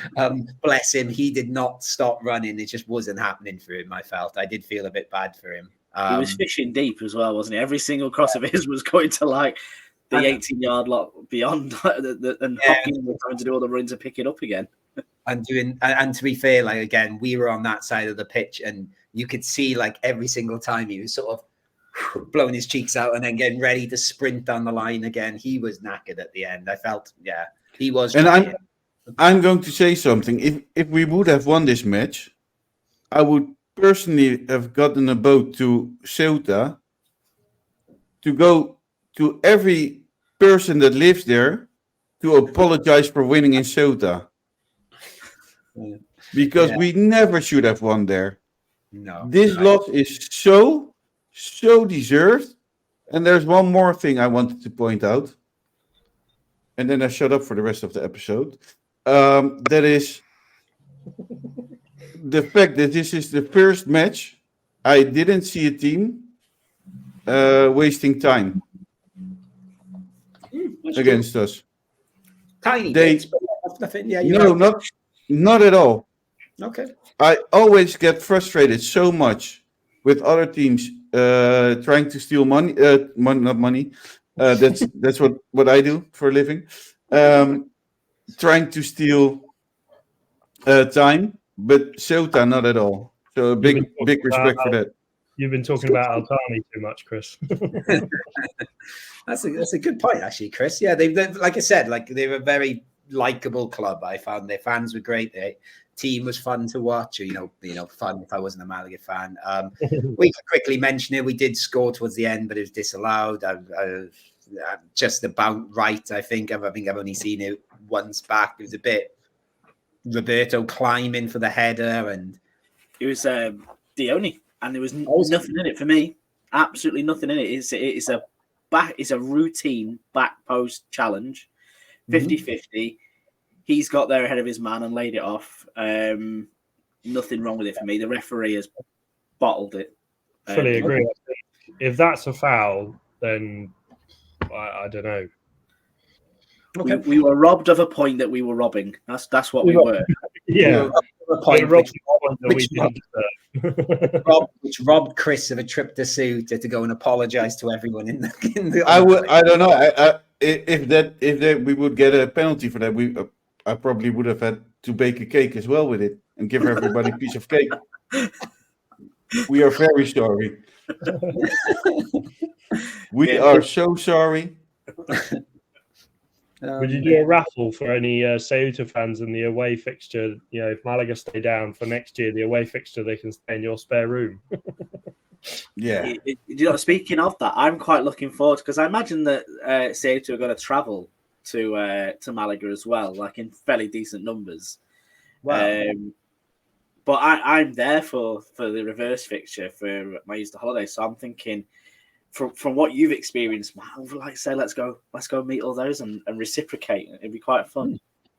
Bless him, he did not stop running. It just wasn't happening for him. I did feel a bit bad for him. He was fishing deep as well, wasn't he? Every single cross of his was going to like the 18-yard lot beyond, and Hopkins was trying to do all the running to pick it up again. And to be fair, again, we were on that side of the pitch, and you could see every single time he was sort of blowing his cheeks out and then getting ready to sprint down the line again. He was knackered at the end. I felt, he was. And trying. I'm going to say something. If we would have won this match, I would personally have gotten a boat to Ceuta to go to every person that lives there to apologize for winning in Ceuta. Because we never should have won there. No. This loss is so deserved. And there's one more thing I wanted to point out. And then I shut up for the rest of the episode. That is the fact that this is the first match I didn't see a team wasting time against us. Tiny bits, but nothing. Yeah, not at all. Okay. I always get frustrated so much with other teams trying to steal money. Not money. That's what I do for a living. Trying to steal time, but Ceuta not at all. So a big respect for that. You've been talking about Altani too much, Chris. That's a good point, actually, Chris. Yeah, they like I said, like they were a very likable club. I found their fans were great. Their team was fun to watch. Fun if I wasn't a Malaga fan. We could quickly mention it. We did score towards the end, but it was disallowed. Just about right, I think. I've only seen it once back. It was a bit Roberto climbing for the header, and it was Dione, and there was nothing in it for me. Absolutely nothing in it. It's a routine back post challenge, 50-50. He's got there ahead of his man and laid it off. Nothing wrong with it for me. The referee has bottled it. Fully agree. If that's a foul, then I don't know. Okay. We were robbed of a point that we were robbing. That's what we were. Yeah. Which robbed Chris of a trip to Ceuta to go and apologize to everyone in the I don't know. If we would get a penalty for that, I probably would have had to bake a cake as well with it and give everybody a piece of cake. We are very sorry. We are so sorry. Would you do a raffle for any Ceuta fans in the away fixture? If Malaga stay down for next year, the away fixture, they can stay in your spare room. Yeah. Speaking of that, I'm quite looking forward because I imagine that Ceuta are going to travel to Malaga as well, like in fairly decent numbers. Wow. But I'm there for the reverse fixture for my Easter holiday, so I'm thinking. From what you've experienced, I would like to say, let's go meet all those and reciprocate. It'd be quite fun.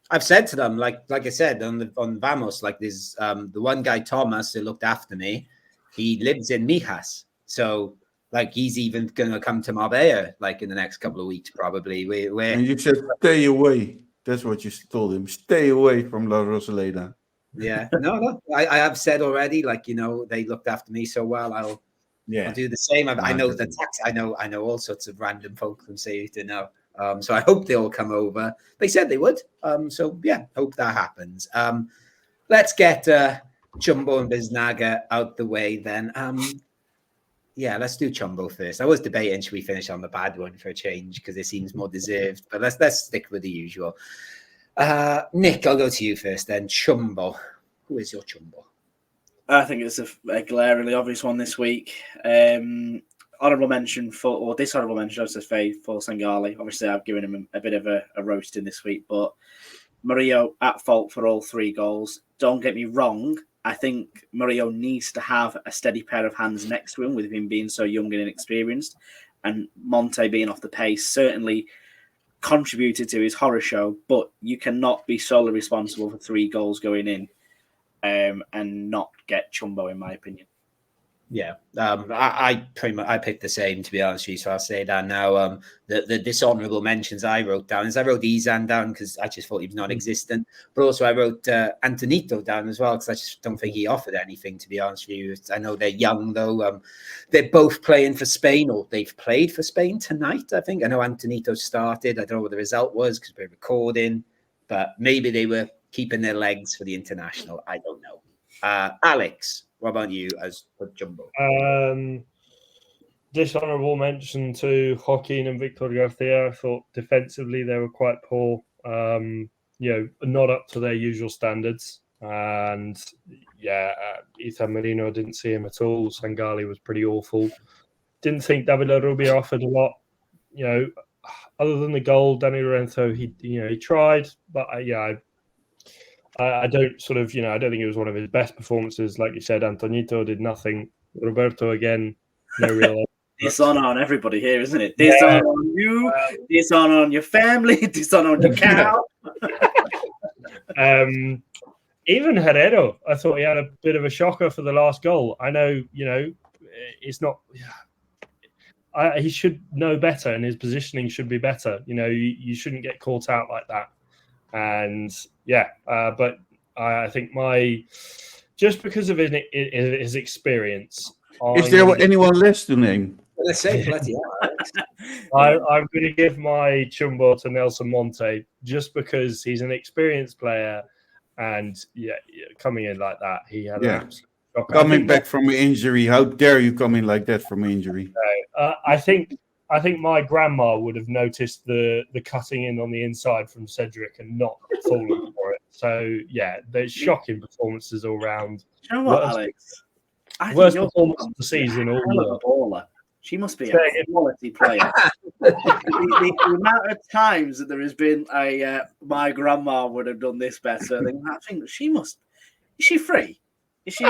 I've said to them, like I said on Vamos, like there's the one guy Thomas who looked after me. He lives in Mijas, so like he's even gonna come to Marbella like in the next couple of weeks probably. And you said stay away. That's what you told him. Stay away from La Rosaleda. Yeah, no. I have said already. Like they looked after me so well. I'll do the same. I know the tax. I know all sorts of random folk from Ceuta now. So I hope they all come over. They said they would. So yeah, hope that happens. Let's get Chumbo and Biznaga out the way then. Let's do Chumbo first. I was debating should we finish on the bad one for a change because it seems more deserved. But let's stick with the usual. Nick, I'll go to you first then. Chumbo. Who is your Chumbo? I think it's a glaringly obvious one this week. Honourable mention dishonourable mention, I should say, for Sangali. Obviously, I've given him a bit of a roasting this week, but Murillo at fault for all 3 goals. Don't get me wrong. I think Murillo needs to have a steady pair of hands next to him with him being so young and inexperienced. And Monte being off the pace certainly contributed to his horror show, but you cannot be solely responsible for 3 goals going in. And not get Chumbo, in my opinion. Yeah, I picked the same, to be honest with you. So I'll say that now. The dishonourable mentions I wrote down is I wrote Izan down because I just thought he was non-existent, but also I wrote Antonito down as well because I just don't think he offered anything, to be honest with you. I know they're young though. They're both playing for Spain, or they've played for Spain tonight. I think I know Antonito started. I don't know what the result was because we're recording, but maybe they were keeping their legs for the international. I don't know. Alex, what about you as for Jumbo? dishonourable mention to Joaquin and Victor Garcia. I thought defensively they were quite poor. Not up to their usual standards. And Ethan Merino, didn't see him at all. Sangali was pretty awful. Didn't think Davide Rubio offered a lot. Other than the goal, Danny Lorenzo, he tried, but I don't I don't think it was one of his best performances. Like you said, Antonito did nothing. Roberto again, no real. Dishonor on everybody here, isn't it? Dishonor on you, dishonor on your family, dishonor on your cow. Even Herrero, I thought he had a bit of a shocker for the last goal. I know, it's not. He should know better, and his positioning should be better. You shouldn't get caught out like that. And but I think just because of his experience. Is there anyone less to name? Let's say bloody hell. I'm going to give my chumbo to Nelson Monte just because he's an experienced player, and coming in like that, he had an absolute shock. Coming back from an injury. How dare you come in like that from an injury? I think my grandma would have noticed the cutting in on the inside from Cedric and not fallen for it. So there's shocking performances all round. You know what, Alex? Worst performance of the season all. She must be a quality player. the amount of times that there has been my grandma would have done this better. I think she must. Is she free? Is she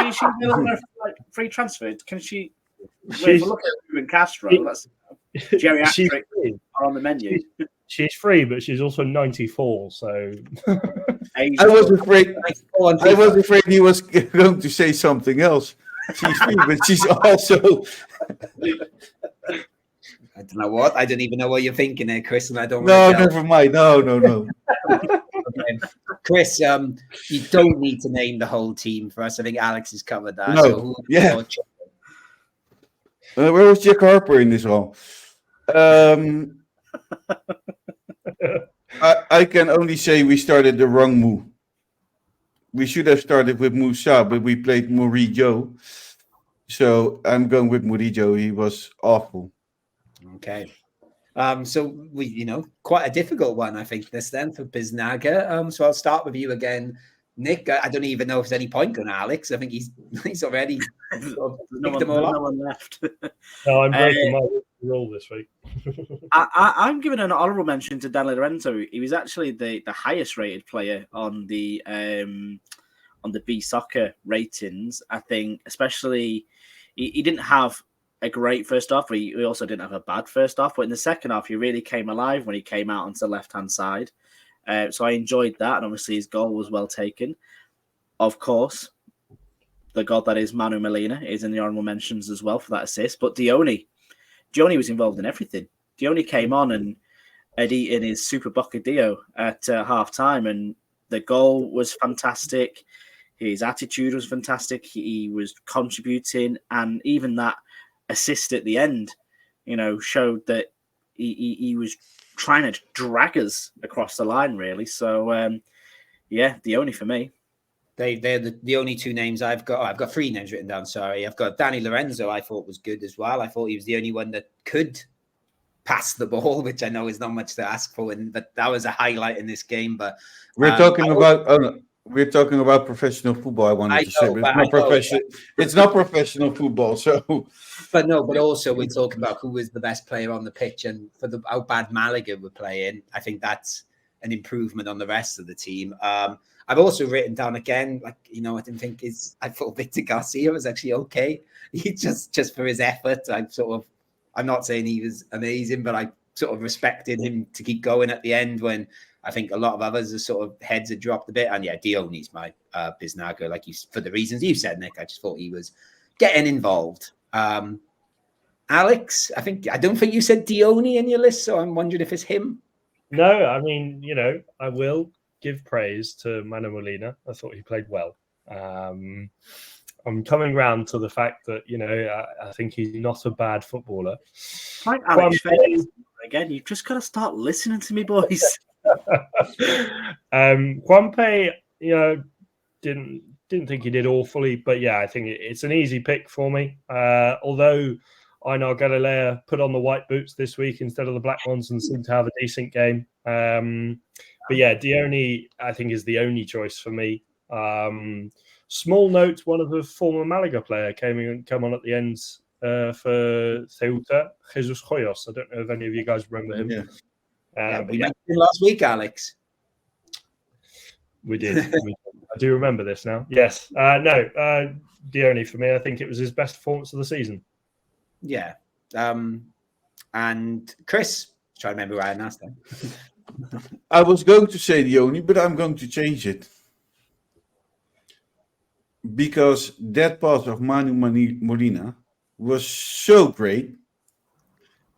free transfer? Can she? Look at Ruben Castro. That's geriatric are on the menu. She's free, but she's also 94. So I was afraid he was going to say something else. She's free, but she's also. I don't know what. I don't even know what you're thinking there, Chris, and I don't. No, never mind. No. Okay. Chris, you don't need to name the whole team for us. I think Alex has covered that. No. Where was Jack Harper in this all? I can only say we started the wrong move. We should have started with Moussa, but we played Murillo. So I'm going with Murillo. He was awful. Okay. So we, quite a difficult one, I think, this then for Biznaga. So I'll start with you again, Nick. I don't even know if there's any point on Alex. I think he's already no one left. No, I'm breaking my rule this week. I'm giving an honourable mention to Danny Lorenzo. He was actually the highest rated player on the B Soccer ratings. I think, especially, he didn't have a great first half, but he also didn't have a bad first half. But in the second half, he really came alive when he came out onto the left-hand side. So I enjoyed that, and obviously his goal was well taken. Of course, the god that is Manu Molina is in the honourable mentions as well for that assist. But Dione was involved in everything. Dione came on and had eaten his super bocadillo at half-time, and the goal was fantastic. His attitude was fantastic. He was contributing, and even that assist at the end, showed that he was trying to drag us across the line, really. So, the only for me. They're the only two names I've got. I've got three names written down. Sorry, I've got Danny Lorenzo. I thought was good as well. I thought he was the only one that could pass the ball, which I know is not much to ask for, but that was a highlight in this game. But we're talking about professional football. I wanted to say, but it's not professional. It's not professional football. So, but also we're talking about who was the best player on the pitch, and for how bad Malaga were playing, I think that's an improvement on the rest of the team. I've also written down again, I didn't think I thought Victor Garcia was actually okay. He just for his effort. I'm not saying he was amazing, but I sort of respected him to keep going at the end when I think a lot of others are sort of heads had dropped a bit. And Dione's my Biznaga, for the reasons you said, Nick. I just thought he was getting involved. Alex, I don't think you said Dione in your list, so I'm wondering if it's him. No, I mean, I will give praise to Manu Molina. I thought he played well. I'm coming round to the fact that, I think he's not a bad footballer. Like Alex, again, you've just got to start listening to me, boys. Juanpe, didn't think he did awfully, but I think it's an easy pick for me. Although Einar Galilea put on the white boots this week instead of the black ones and seemed to have a decent game. But yeah, Dione, I think, is the only choice for me. Small note, one of the former Malaga player come on at the end for Ceuta, Jesus Hoyos. I don't know if any of you guys remember him. We mentioned him last week, Alex. We did. I do remember this now. Yes. No, Dione for me. I think it was his best performance of the season. Yeah. And Chris, try to remember who I asked him. I was going to say Dione, but I'm going to change it. Because that pass of Manu Molina was so great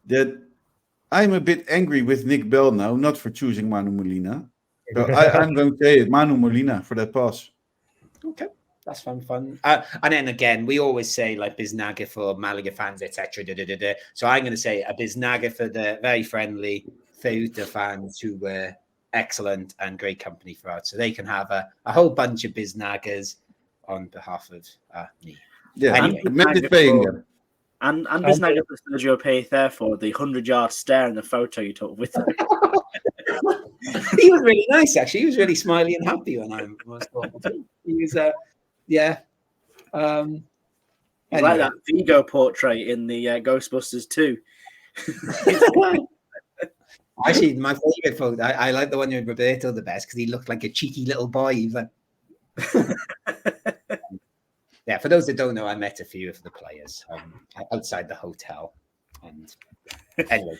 that I'm a bit angry with Nick Bell now, not for choosing Manu Molina. So I'm going to say it, Manu Molina, for that pass. Okay, that's fun. And then again, we always say like Biznaga for Malaga fans, etc. So I'm going to say a Biznaga for the very friendly Ceuta fans who were excellent and great company throughout. So they can have a whole bunch of Biznagas on behalf of me. Yeah, anyway. And Biznaga for Sergio Pay there for the 100-yard stare in the photo you took with him. He was really nice, actually. He was really smiley and happy when I was talking to him. He was, yeah. Anyway. Like that Vigo portrait in the Ghostbusters 2. Actually, my favorite photo, I like the one with Roberto the best because he looked like a cheeky little boy. He was like, yeah, for those that don't know, I met a few of the players outside the hotel. And anyway,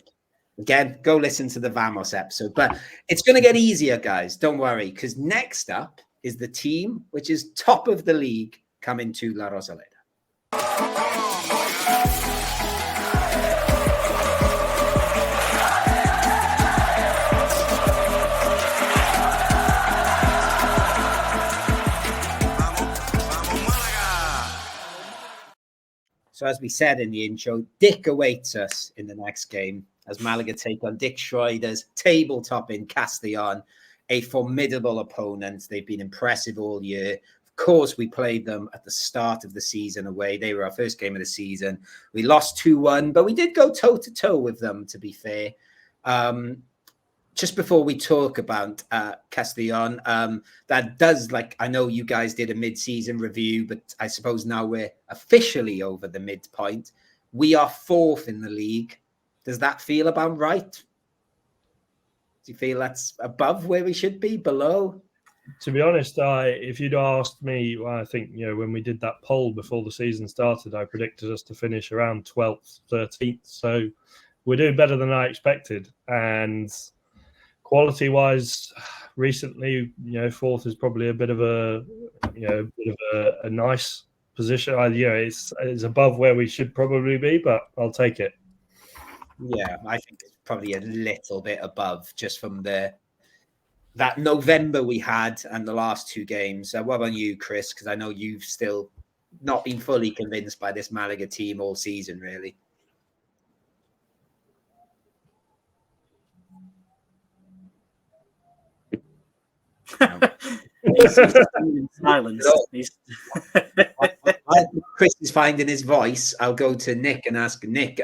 again, go listen to the Vamos episode. But it's going to get easier, guys. Don't worry, because next up is the team which is top of the league coming to La Rosaleda. So as we said in the intro, Dick awaits us in the next game as Malaga take on Dick Schroeder's tabletop in Castellon, a formidable opponent. They've been impressive all year. Of course, we played them at the start of the season away. They were our first game of the season. We lost 2-1, but we did go toe-to-toe with them, to be fair. Just before we talk about Castellon, that does, like, I know you guys did a mid-season review, but I suppose now we're officially over the midpoint. We are fourth in the league. Does that feel about right? Do you feel that's above where we should be, below? To be honest, if you'd asked me, well, I think, when we did that poll before the season started, I predicted us to finish around 12th, 13th. So we're doing better than I expected. And quality-wise, recently, fourth is probably a bit of a nice position. It's above where we should probably be, but I'll take it. Yeah, I think it's probably a little bit above just from that November we had and the last two games. What about you, Chris? Because I know you've still not been fully convinced by this Malaga team all season, really. He's in silence. Chris is finding his voice. I'll go to Nick and ask Nick,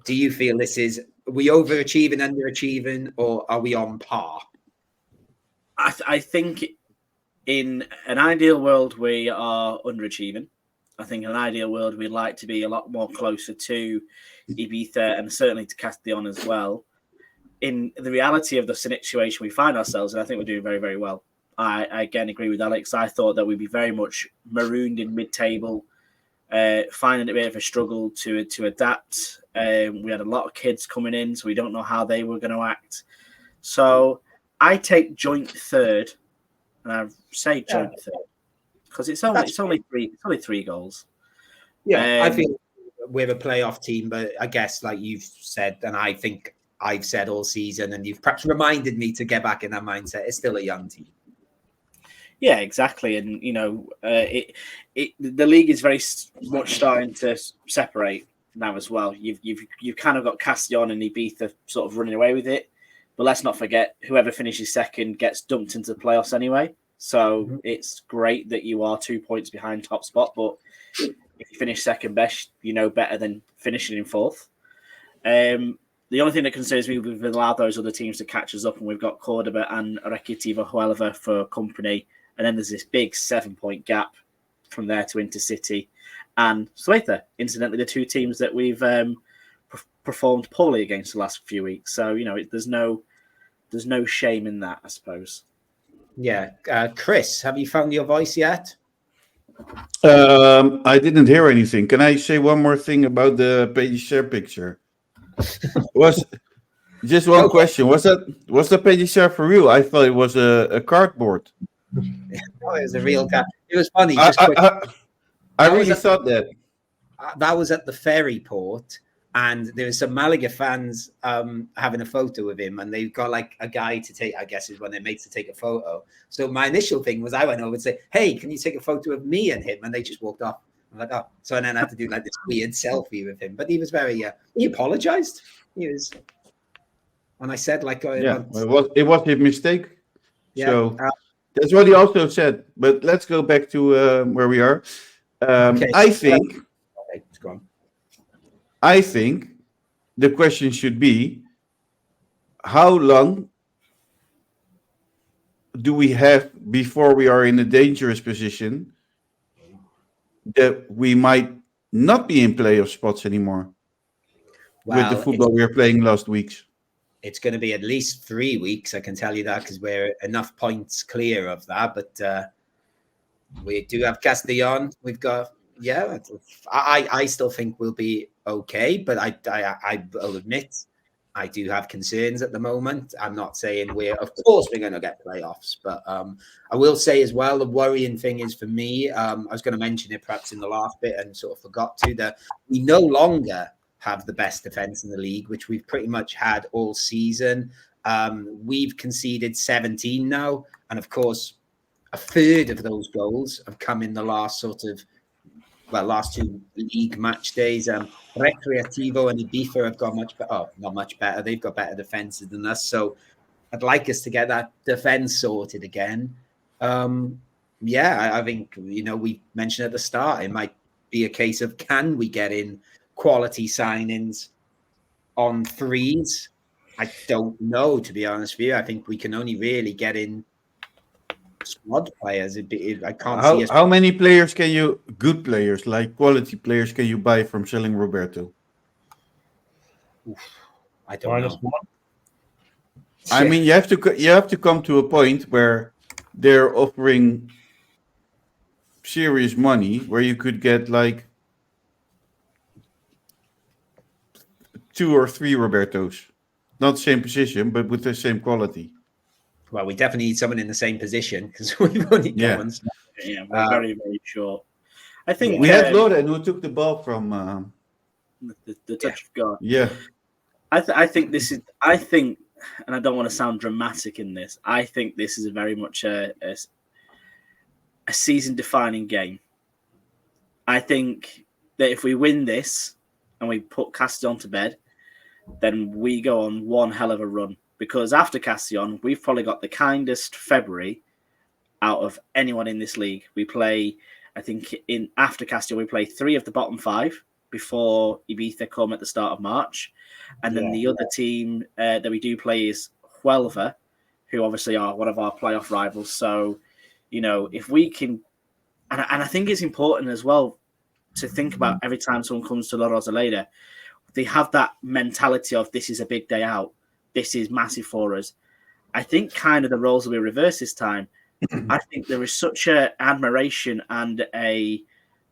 do you feel are we overachieving, underachieving, or are we on par? I think in an ideal world, we are underachieving. I think in an ideal world, we'd like to be a lot more closer to Ibiza and certainly to Castellon as well. In the reality of the situation we find ourselves in, I think we're doing very, very well. I again agree with Alex. I thought that we'd be very much marooned in mid-table, finding it a bit of a struggle to adapt. We had a lot of kids coming in, so we don't know how they were going to act. So I take joint third, and I say joint third because it's only three goals. Yeah, I feel we're a playoff team, but I guess like you've said, and I think I've said all season, and you've perhaps reminded me to get back in that mindset. It's still a young team. Yeah, exactly, and the league is very much starting to separate now as well. You've kind of got Castellon and Ibiza sort of running away with it, but let's not forget whoever finishes second gets dumped into the playoffs anyway. So It's great that you are 2 points behind top spot, but if you finish second best, you know better than finishing in fourth. The only thing that concerns me, we've allowed those other teams to catch us up, and we've got Cordoba and Recreativo Huelva for company, and then there's this big 7-point gap from there to Intercity and Ceuta. Incidentally, the two teams that we've performed poorly against the last few weeks. So there's no shame in that, I suppose. Yeah, Chris, have you found your voice yet? I didn't hear anything. Can I say one more thing about the Pellicer picture? Was just one question. Was the Pellicer for real? I thought it was a cardboard. No, it was a real guy. It was funny. I really thought that. That was at the ferry port, and there was some Malaga fans having a photo with him, and they've got like a guy to take, I guess is one of their mates to take a photo. So my initial thing was I went over and say, hey, can you take a photo of me and him? And they just walked off. I'm like, oh. So then I had to do like this weird selfie with him. But he was very, he apologized. He was, and I said like, it was his mistake. Yeah, so that's what he also said. But let's go back to where we are. Okay. I think the question should be, how long do we have before we are in a dangerous position that we might not be in playoff spots anymore with the football we were playing last weeks? It's going to be at least 3 weeks, I can tell you that, because we're enough points clear of that. But we do have Castellon. We've got, I still think we'll be okay, but I will admit I do have concerns at the moment. I'm not saying of course we're going to get playoffs, but I will say as well, the worrying thing is for me, I was going to mention it perhaps in the last bit and sort of forgot to, that we no longer have the best defense in the league, which we've pretty much had all season. We've conceded 17 now, and of course, a third of those goals have come in the last last two league match days. Recreativo and Ibiza have got not much better. They've got better defenses than us. So I'd like us to get that defense sorted again. I think, we mentioned at the start, it might be a case of, can we get in quality signings on threes? I don't know, to be honest with you. I think we can only really get in squad players. I can't see us. How many players good players, like quality players, can you buy from selling Roberto? I don't know. -1. I mean, you have to come to a point where they're offering serious money, where you could get like 2 or 3 Robertos, not the same position, but with the same quality. Well, we definitely need someone in the same position, because we've only got one. Yeah, we're very, very short. I think we had Loren, who took the ball from the touch of God. Yeah, I think this is. I think, and I don't want to sound dramatic in this, I think this is very much a season-defining game. I think that if we win this and we put Castellon to bed, then we go on one hell of a run. Because after Castellon, we've probably got the kindest February out of anyone in this league. We play, I think, after Castellon, we play 3 of the bottom 5 before Ibiza come at the start of March. And then the other team that we do play is Huelva, who obviously are one of our playoff rivals. So, if we can... And I think it's important as well to think about every time someone comes to La Rosaleda, they have that mentality of, this is a big day out. This is massive for us. I think kind of the roles will be reversed this time. I think there is such an admiration and a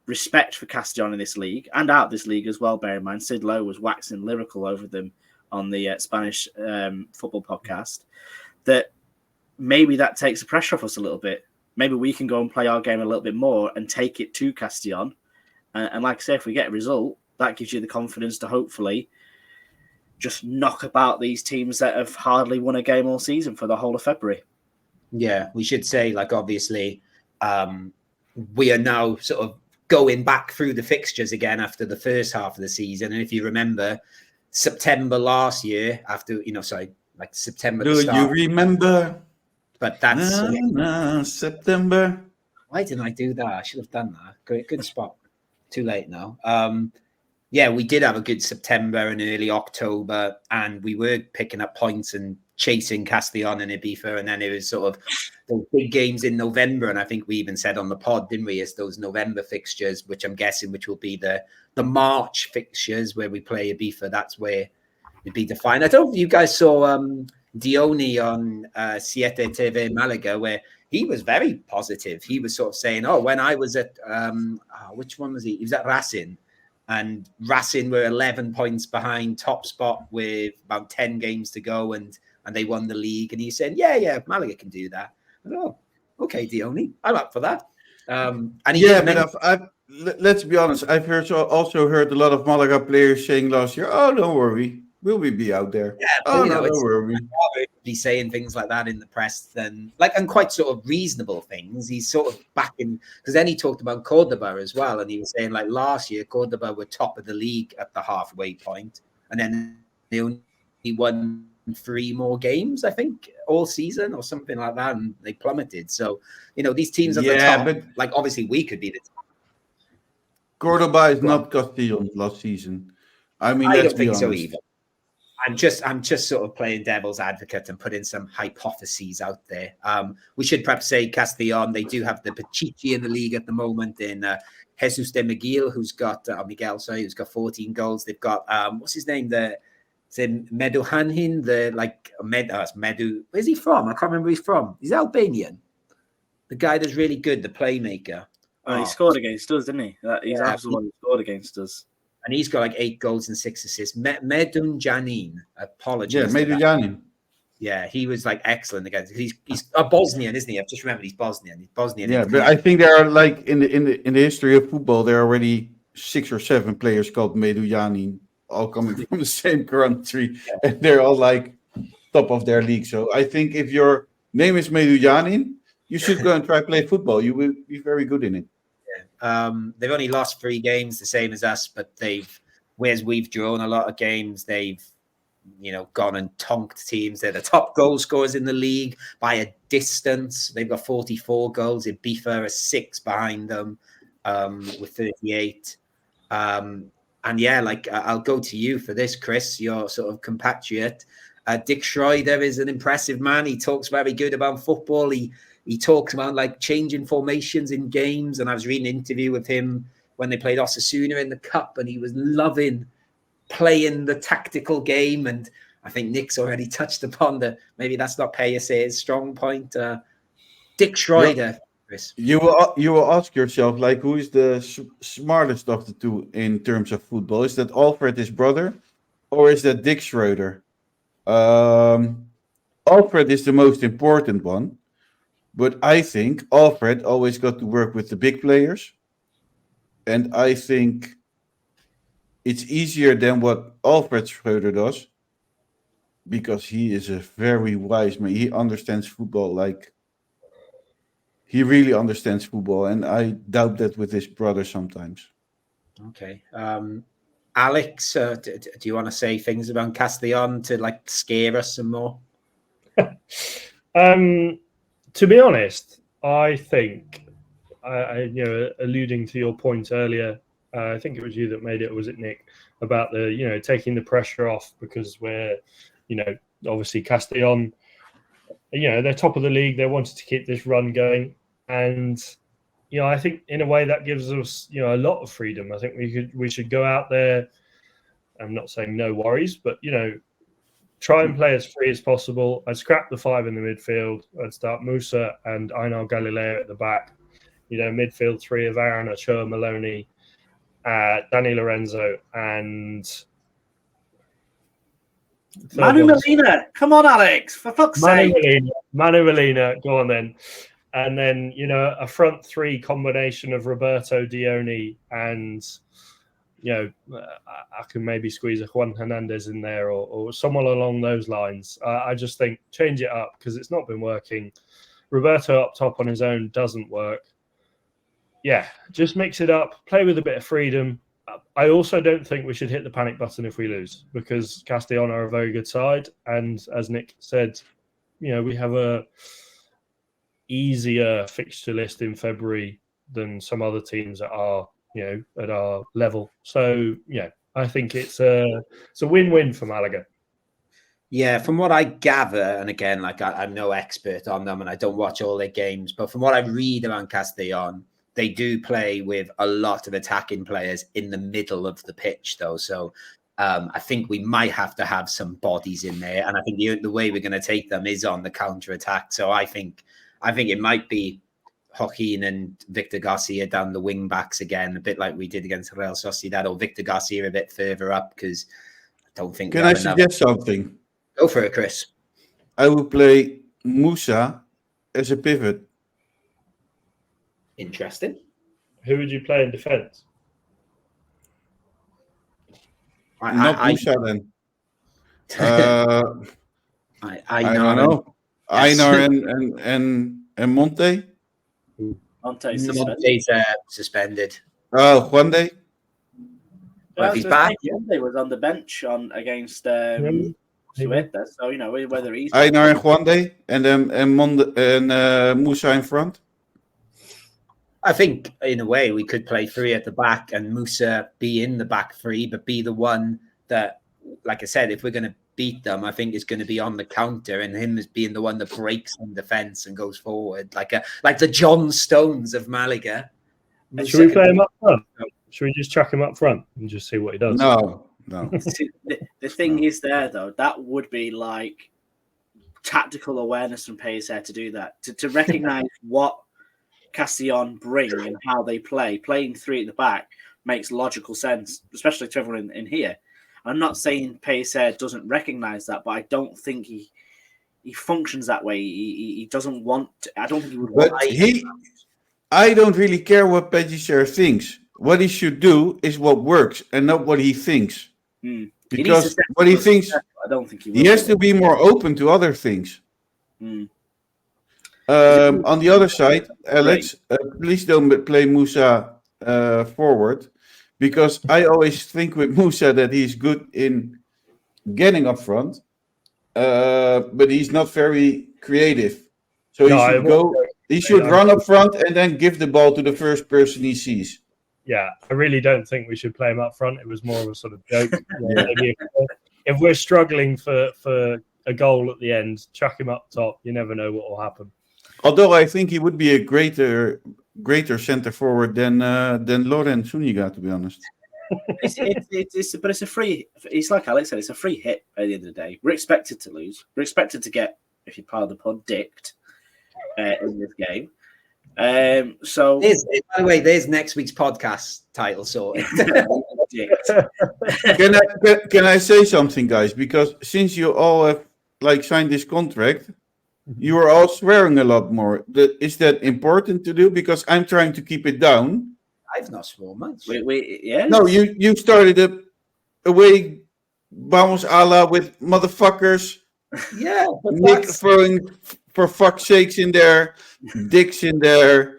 respect for Castellon in this league and out of this league as well. Bear in mind, Sid Lowe was waxing lyrical over them on the Spanish football podcast, that maybe that takes the pressure off us a little bit. Maybe we can go and play our game a little bit more and take it to Castellon. And like I say, if we get a result, that gives you the confidence to hopefully just knock about these teams that have hardly won a game all season for the whole of February. Yeah, we should say, obviously, we are now sort of going back through the fixtures again after the first half of the season. And if you remember, September last year, after, September. Do you remember? But that's September. Why didn't I do that? I should have done that. Good spot. too late now. Yeah, we did have a good September and early October, and we were picking up points and chasing Castellon and Ibiza, and then it was sort of those big games in November, and I think we even said on the pod, didn't we, as those November fixtures, which I'm guessing which will be the March fixtures where we play Ibiza. That's where it'd be defined. I don't know if you guys saw Dione on Siete TV Malaga, where he was very positive. He was sort of saying, "Oh, when I was at which one was he? He was at Racing." And Racing were 11 points behind top spot with about 10 games to go, and they won the league. And he's saying, yeah, Malaga can do that. Oh, okay, Dione, I'm up for that. And let's be honest. I've also heard a lot of Malaga players saying last year, "Oh, don't worry, we'll be out there." Yeah, don't worry. He's saying things like that in the press, then and quite sort of reasonable things. He's sort of backing, because then he talked about Cordoba as well, and he was saying like last year Cordoba were top of the league at the halfway point, and then they only won 3 more games, I think, all season or something like that, and they plummeted. So these teams at the top, but obviously we could be the top. Cordoba is not Castellon last season. I mean, I let's don't be think honest. so either. I'm just sort of playing devil's advocate and putting some hypotheses out there. We should perhaps say Castellon, they do have the Pichichi in the league at the moment in Jesus de Miguel, who's got who's got 14 goals. They've got what's his name? Medu Hanhin, Medu. Where's he from? I can't remember where he's from. He's Albanian. The guy that's really good, the playmaker. He scored against us, didn't he? He's absolutely one who scored against us. And he's got 8 goals and 6 assists. Medun Janin. Apologies. Yeah, Medun Janin. Yeah, he was excellent against. He's a Bosnian, isn't he? I've just remembered he's Bosnian. He's Bosnian. Yeah, but I think there are in the history of football, there are already 6 or 7 players called Medun Janin, all coming from the same country, and they're all top of their league. So I think if your name is Medun Janin, you should go and try play football. You will be very good in it. They've only lost 3 games, the same as us, but whereas we've drawn a lot of games, they've gone and tonked teams. They're the top goal scorers in the league by a distance. They've got 44 goals. Ibiza are 6 behind them with 38. And I'll go to you for this, Chris, your sort of compatriot. Dick Schroeder is an impressive man. He talks very good about football. He talks about changing formations in games, and I was reading an interview with him when they played Osasuna in the cup, and he was loving playing the tactical game. And I think Nick's already touched upon maybe that's not Pellicer's strong point. Dick Schroeder, Chris. You will ask yourself who is the smartest of the two in terms of football? Is that Alfred, his brother, or is that Dick Schroeder? Alfred is the most important one. But I think Alfred always got to work with the big players. And I think it's easier than what Alfred Schroeder does, because he is a very wise man. He understands football he really understands football. And I doubt that with his brother sometimes. Okay. Alex, do you want to say things about Castellon to scare us some more? To be honest, I think, alluding to your point earlier, I think it was you that made it, or was it Nick, about the, taking the pressure off, because we're, obviously Castellon, they're top of the league. They wanted to keep this run going. And, I think in a way that gives us, a lot of freedom. I think we should go out there. I'm not saying no worries, but, try and play as free as possible. I'd scrap the 5 in the midfield. I'd start Musa and Einar Galileo at the back. Midfield 3 of Aaron Ochoa, Maloney, Danny Lorenzo, and Manu Molina. Come on, Alex, for fuck's sake. Manu Molina, go on then. And then, a front 3 combination of Roberto, Dione, and I can maybe squeeze a Juan Hernandez in there or someone along those lines. I just think change it up, because it's not been working. Roberto up top on his own doesn't work. Yeah, just mix it up. Play with a bit of freedom. I also don't think we should hit the panic button if we lose, because Castellon are a very good side. And as Nick said, we have a easier fixture list in February than some other teams that are at our level. So yeah, I think it's a win-win for Malaga. Yeah, from what I gather, and again, like I'm no expert on them and I don't watch all their games, but from what I read around Castellon, they do play with a lot of attacking players in the middle of the pitch, though. So I think we might have to have some bodies in there, and I think the way we're going to take them is on the counter attack. So I think it might be Joaquin and Victor Garcia down the wing backs again, a bit like we did against Real Sociedad, or Victor Garcia a bit further up, because I don't think. Can I suggest something? Go for it, Chris. I will play Musa as a pivot. Interesting. Who would you play in defence? Not Musa then. I don't know. Einar and Monte. Monte's suspended. Oh, Juan de. Well, if he's back, Monte was on the bench against Ceuta, so whether he's Einar and Juan de, and then Musa in front. I think in a way we could play three at the back and Musa be in the back three, but be the one that, like I said, if we're going to beat them, I think it's going to be on the counter, and him as being the one that breaks in defence and goes forward, like the John Stones of Malaga. Should we play him up front? Should we just chuck him up front and just see what he does? No. The thing is there, though, that would be like tactical awareness from Pellicer to do that, to recognise what Castellon bring and how they play. Playing three at the back makes logical sense, especially to everyone in here. I'm not saying Pellicer doesn't recognise that, but I don't think he functions that way. He doesn't want to, I don't think he would want to. I don't really care what Pellicer thinks. What he should do is what works and not what he thinks. Because what he thinks, I don't think he has to be more open to other things. On the other side, Alex, please don't play Musa forward, because I always think with Musa that he's good in getting up front, but he's not very creative. So he should run up front and then give the ball to the first person he sees. Yeah, I really don't think we should play him up front. It was more of a sort of joke. Maybe if we're struggling for a goal at the end, chuck him up top. You never know what will happen. Although I think he would be a greater center forward than Loren Zuniga, to be honest. But it's a free. It's like Alex said. It's a free hit at the end of the day. We're expected to lose. We're expected to get, if you pardon the pun, dicked in this game. So, by the way, there's next week's podcast title sorted. Can I say something, guys? Because since you all have signed this contract, you are all swearing a lot more. Is that important to do? Because I'm trying to keep it down. I've not sworn much. Yeah. No, you started away, vamos a la with motherfuckers. Yeah, Nick throwing for fuck's sakes in there, dicks in there.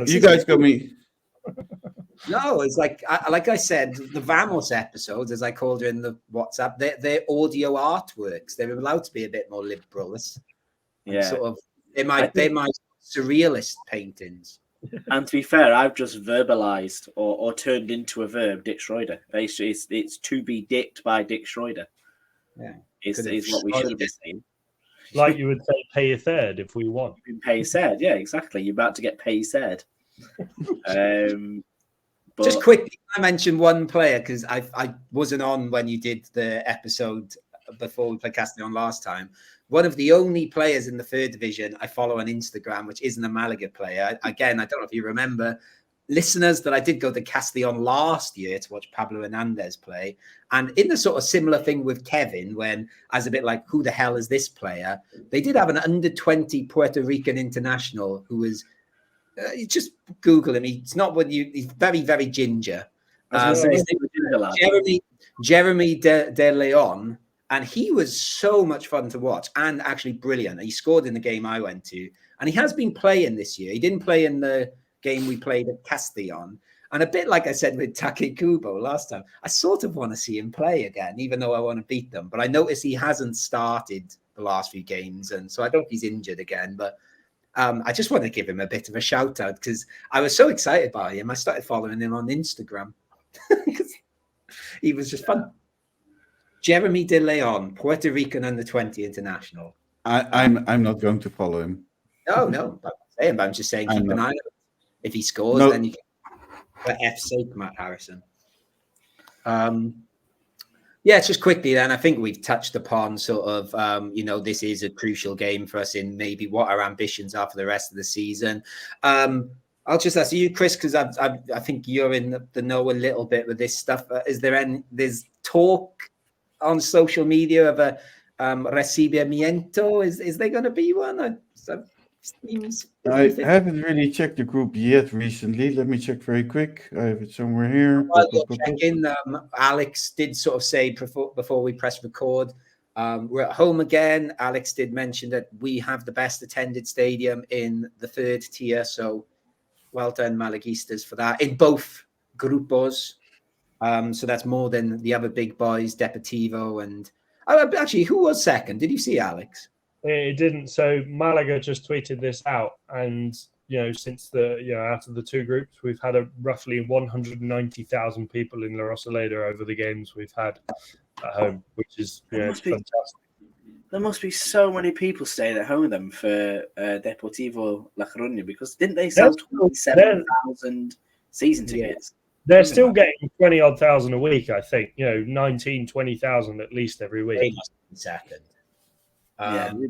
You guys got me. No, it's like I said, the Vamos episodes, as I called her in the WhatsApp, they're audio artworks. They're allowed to be a bit more liberal. Yeah, sort of. They're my surrealist paintings. And to be fair, I've just verbalized or turned into a verb, Dick Schroeder. It's to be dicked by Dick Schroeder. Yeah, is what we should be saying. Like you would say, pay a third if we won. Pay said, yeah, exactly. You're about to get pay said. Just quickly, I mentioned one player because I wasn't on when you did the episode before we played Castellon last time. One of the only players in the third division I follow on Instagram, which isn't a Malaga player. Again, I don't know if you remember, listeners, that I did go to Castellon last year to watch Pablo Hernandez play. And in the sort of similar thing with Kevin, when I was a bit like, who the hell is this player? They did have an under-20 Puerto Rican international who was, you just Google him. He's not what he's very, very ginger. Jeremy de Leon. And he was so much fun to watch and actually brilliant. He scored in the game I went to. And he has been playing this year. He didn't play in the game we played at Castellon. And a bit like I said with Take Kubo last time, I sort of want to see him play again, even though I want to beat them. But I noticed he hasn't started the last few games. And so I don't know if he's injured again. But I just want to give him a bit of a shout out because I was so excited by him. I started following him on Instagram. He was just fun. Jeremy De Leon, Puerto Rican under-20 international. I'm not going to follow him. No, I'm not saying, but I'm just saying keep an eye on it. If he scores, No. then you can, for F's sake, Matt Harrison. Yeah, just quickly then, I think we've touched upon sort of, this is a crucial game for us in maybe what our ambitions are for the rest of the season. I'll just ask you, Chris, because I think you're in the know a little bit with this stuff. There's talk on social media of a recibimiento? Is there going to be one? I haven't really checked the group yet recently. Let me check very quick. I have it somewhere here. While you're checking, Alex did sort of say before we press record, we're at home again. Alex did mention that we have the best attended stadium in the third tier. So well done, Malaguistas, for that in both grupos. So that's more than the other big boys, Deportivo and actually, who was second? Did you see, Alex? It didn't. So Malaga just tweeted this out, and since out of the two groups, we've had roughly 190,000 people in La Rosaleda over the games we've had at home, which is fantastic. There must be so many people staying at home with them for Deportivo La Coruña, because didn't they sell 27,000 season tickets? They're still getting 20-odd thousand a week, I think. 19,000-20,000 at least every week. They must be second.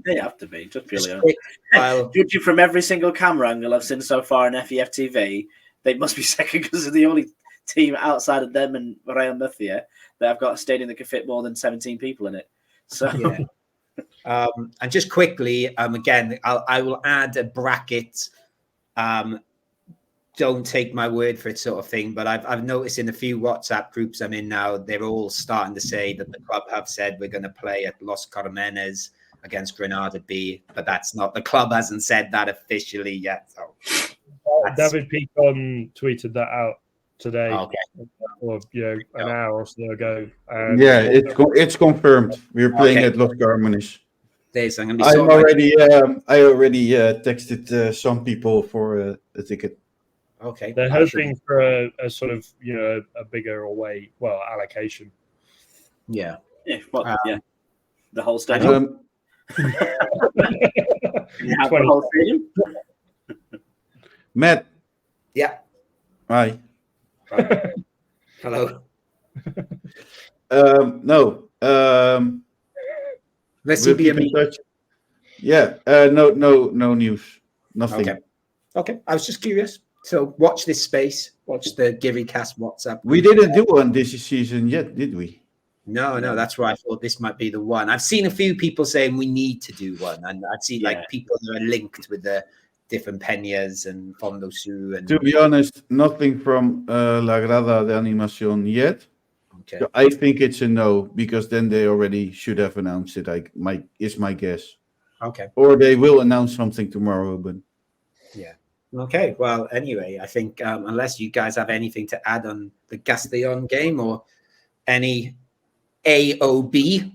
They have to be. Just purely judging from every single camera angle I've seen so far in FEF TV, they must be second because they're the only team outside of them and Real Murcia that have got a stadium that can fit more than 17 people in it. So, and just quickly, again, I will add a bracket. Don't take my word for it, sort of thing. But I've noticed in a few WhatsApp groups I'm in now, they're all starting to say that the club have said we're going to play at Los Carmenes against Granada B, but that's not, the club hasn't said that officially yet. So David Picon tweeted that out today, or an hour or so ago. It's confirmed. We're playing at Los Carmenes. I already texted some people for a ticket. Okay, they're hoping for a sort of a bigger away allocation. The whole stadium. You have the whole stadium. Matt. Yeah. Hi. Hello. No. Let's see. No news. Nothing. Okay. I was just curious. So watch this space. Watch the Givy Cast WhatsApp. We didn't do one this season yet, did we? No. That's why I thought this might be the one. I've seen a few people saying we need to do one, and I've seen people that are linked with the different Peñas and Fondo Sur. And to be honest, nothing from La Grada de Animación yet. Okay. So I think it's a no, because then they already should have announced it. Is my guess. Okay. Or they will announce something tomorrow, but yeah. Okay. Well, anyway, I think unless you guys have anything to add on the Castellon game or any AOB,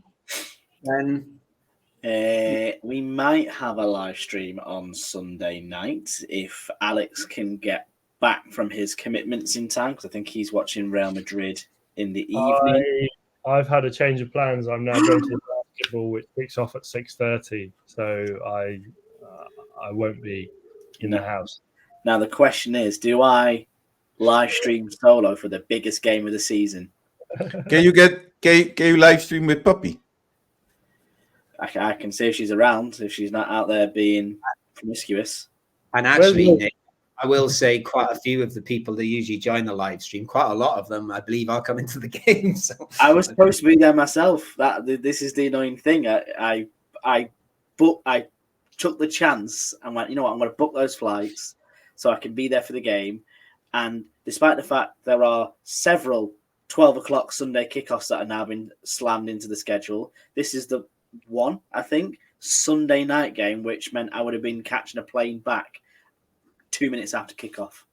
then we might have a live stream on Sunday night if Alex can get back from his commitments in time, because I think he's watching Real Madrid in the evening. I've had a change of plans. I'm now going to the basketball, which kicks off at 6:30, so I won't be in the house. Now the question is, do I live stream solo for the biggest game of the season? Can you live stream with Puppy? I can see if she's around, if she's not out there being promiscuous. And actually, Nick, I will say quite a few of the people that usually join the live stream, quite a lot of them, I believe, are coming to the game. So I was supposed to be there myself. This is the annoying thing. I took the chance and went, you know what, I'm going to book those flights so I can be there for the game. And despite the fact there are several 12 o'clock Sunday kickoffs that are now been slammed into the schedule, this is the one, I think, Sunday night game, which meant I would have been catching a plane back 2 minutes after kickoff.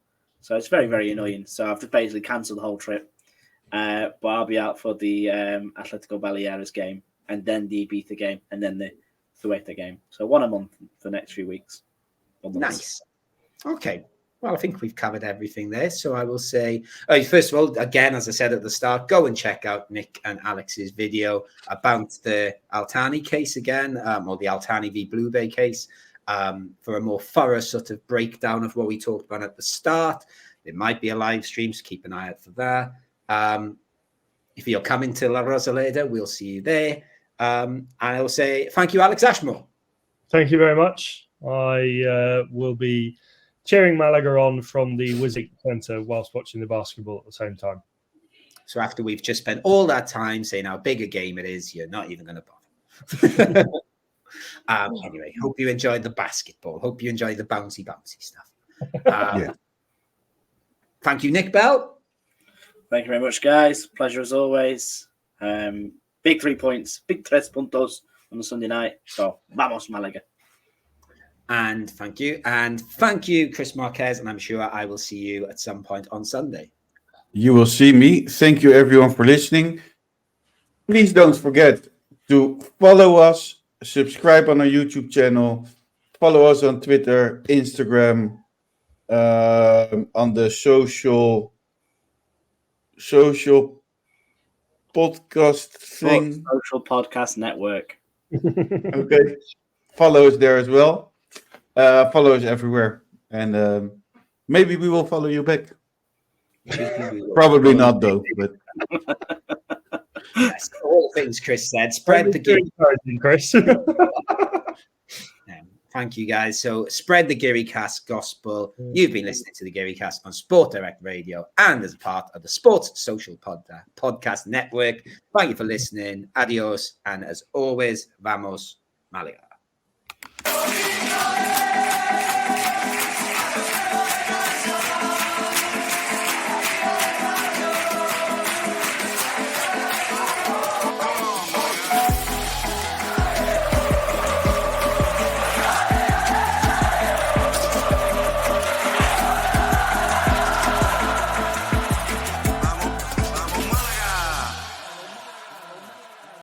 So it's very, very annoying. So I've just basically cancelled the whole trip. But I'll be out for the Atletico Baleares game, and then the Ibiza game, and then the Ceuta game. So one a month for the next few weeks. Nice. Okay. Well, I think we've covered everything there. So I will say, first of all, again, as I said at the start, go and check out Nick and Alex's video about the Altani case again, or the Altani v Blue Bay case, for a more thorough sort of breakdown of what we talked about at the start. There might be a live stream, so keep an eye out for that. If you're coming to La Rosaleda, we'll see you there. And I will say thank you, Alex Ashmore. Thank you very much. I will be cheering Malaga on from the Wizard Centre whilst watching the basketball at the same time. So after we've just spent all that time saying how big a game it is, you're not even going to bother. Anyway, hope you enjoyed the basketball. Hope you enjoyed the bouncy stuff. Thank you, Nick Bell. Thank you very much, guys. Pleasure as always. Big 3 points, big 3 puntos on a Sunday night. So, vamos, Malaga. And thank you. And thank you, Chris Marquez. And I'm sure I will see you at some point on Sunday. You will see me. Thank you, everyone, for listening. Please don't forget to follow us, subscribe on our YouTube channel, follow us on Twitter, Instagram, on the social podcast thing. Social podcast network. Okay. Follow us there as well. Follow us everywhere. And maybe we will follow you back. Probably not, though. But yes, all things Chris said. Spread the Geary, Chris. Thank you, guys. So spread the GearyCast gospel. You've been listening to the GearyCast on Sport Direct Radio and as part of the Sports Social Podcast Network. Thank you for listening. Adios. And as always, vamos, Malaga.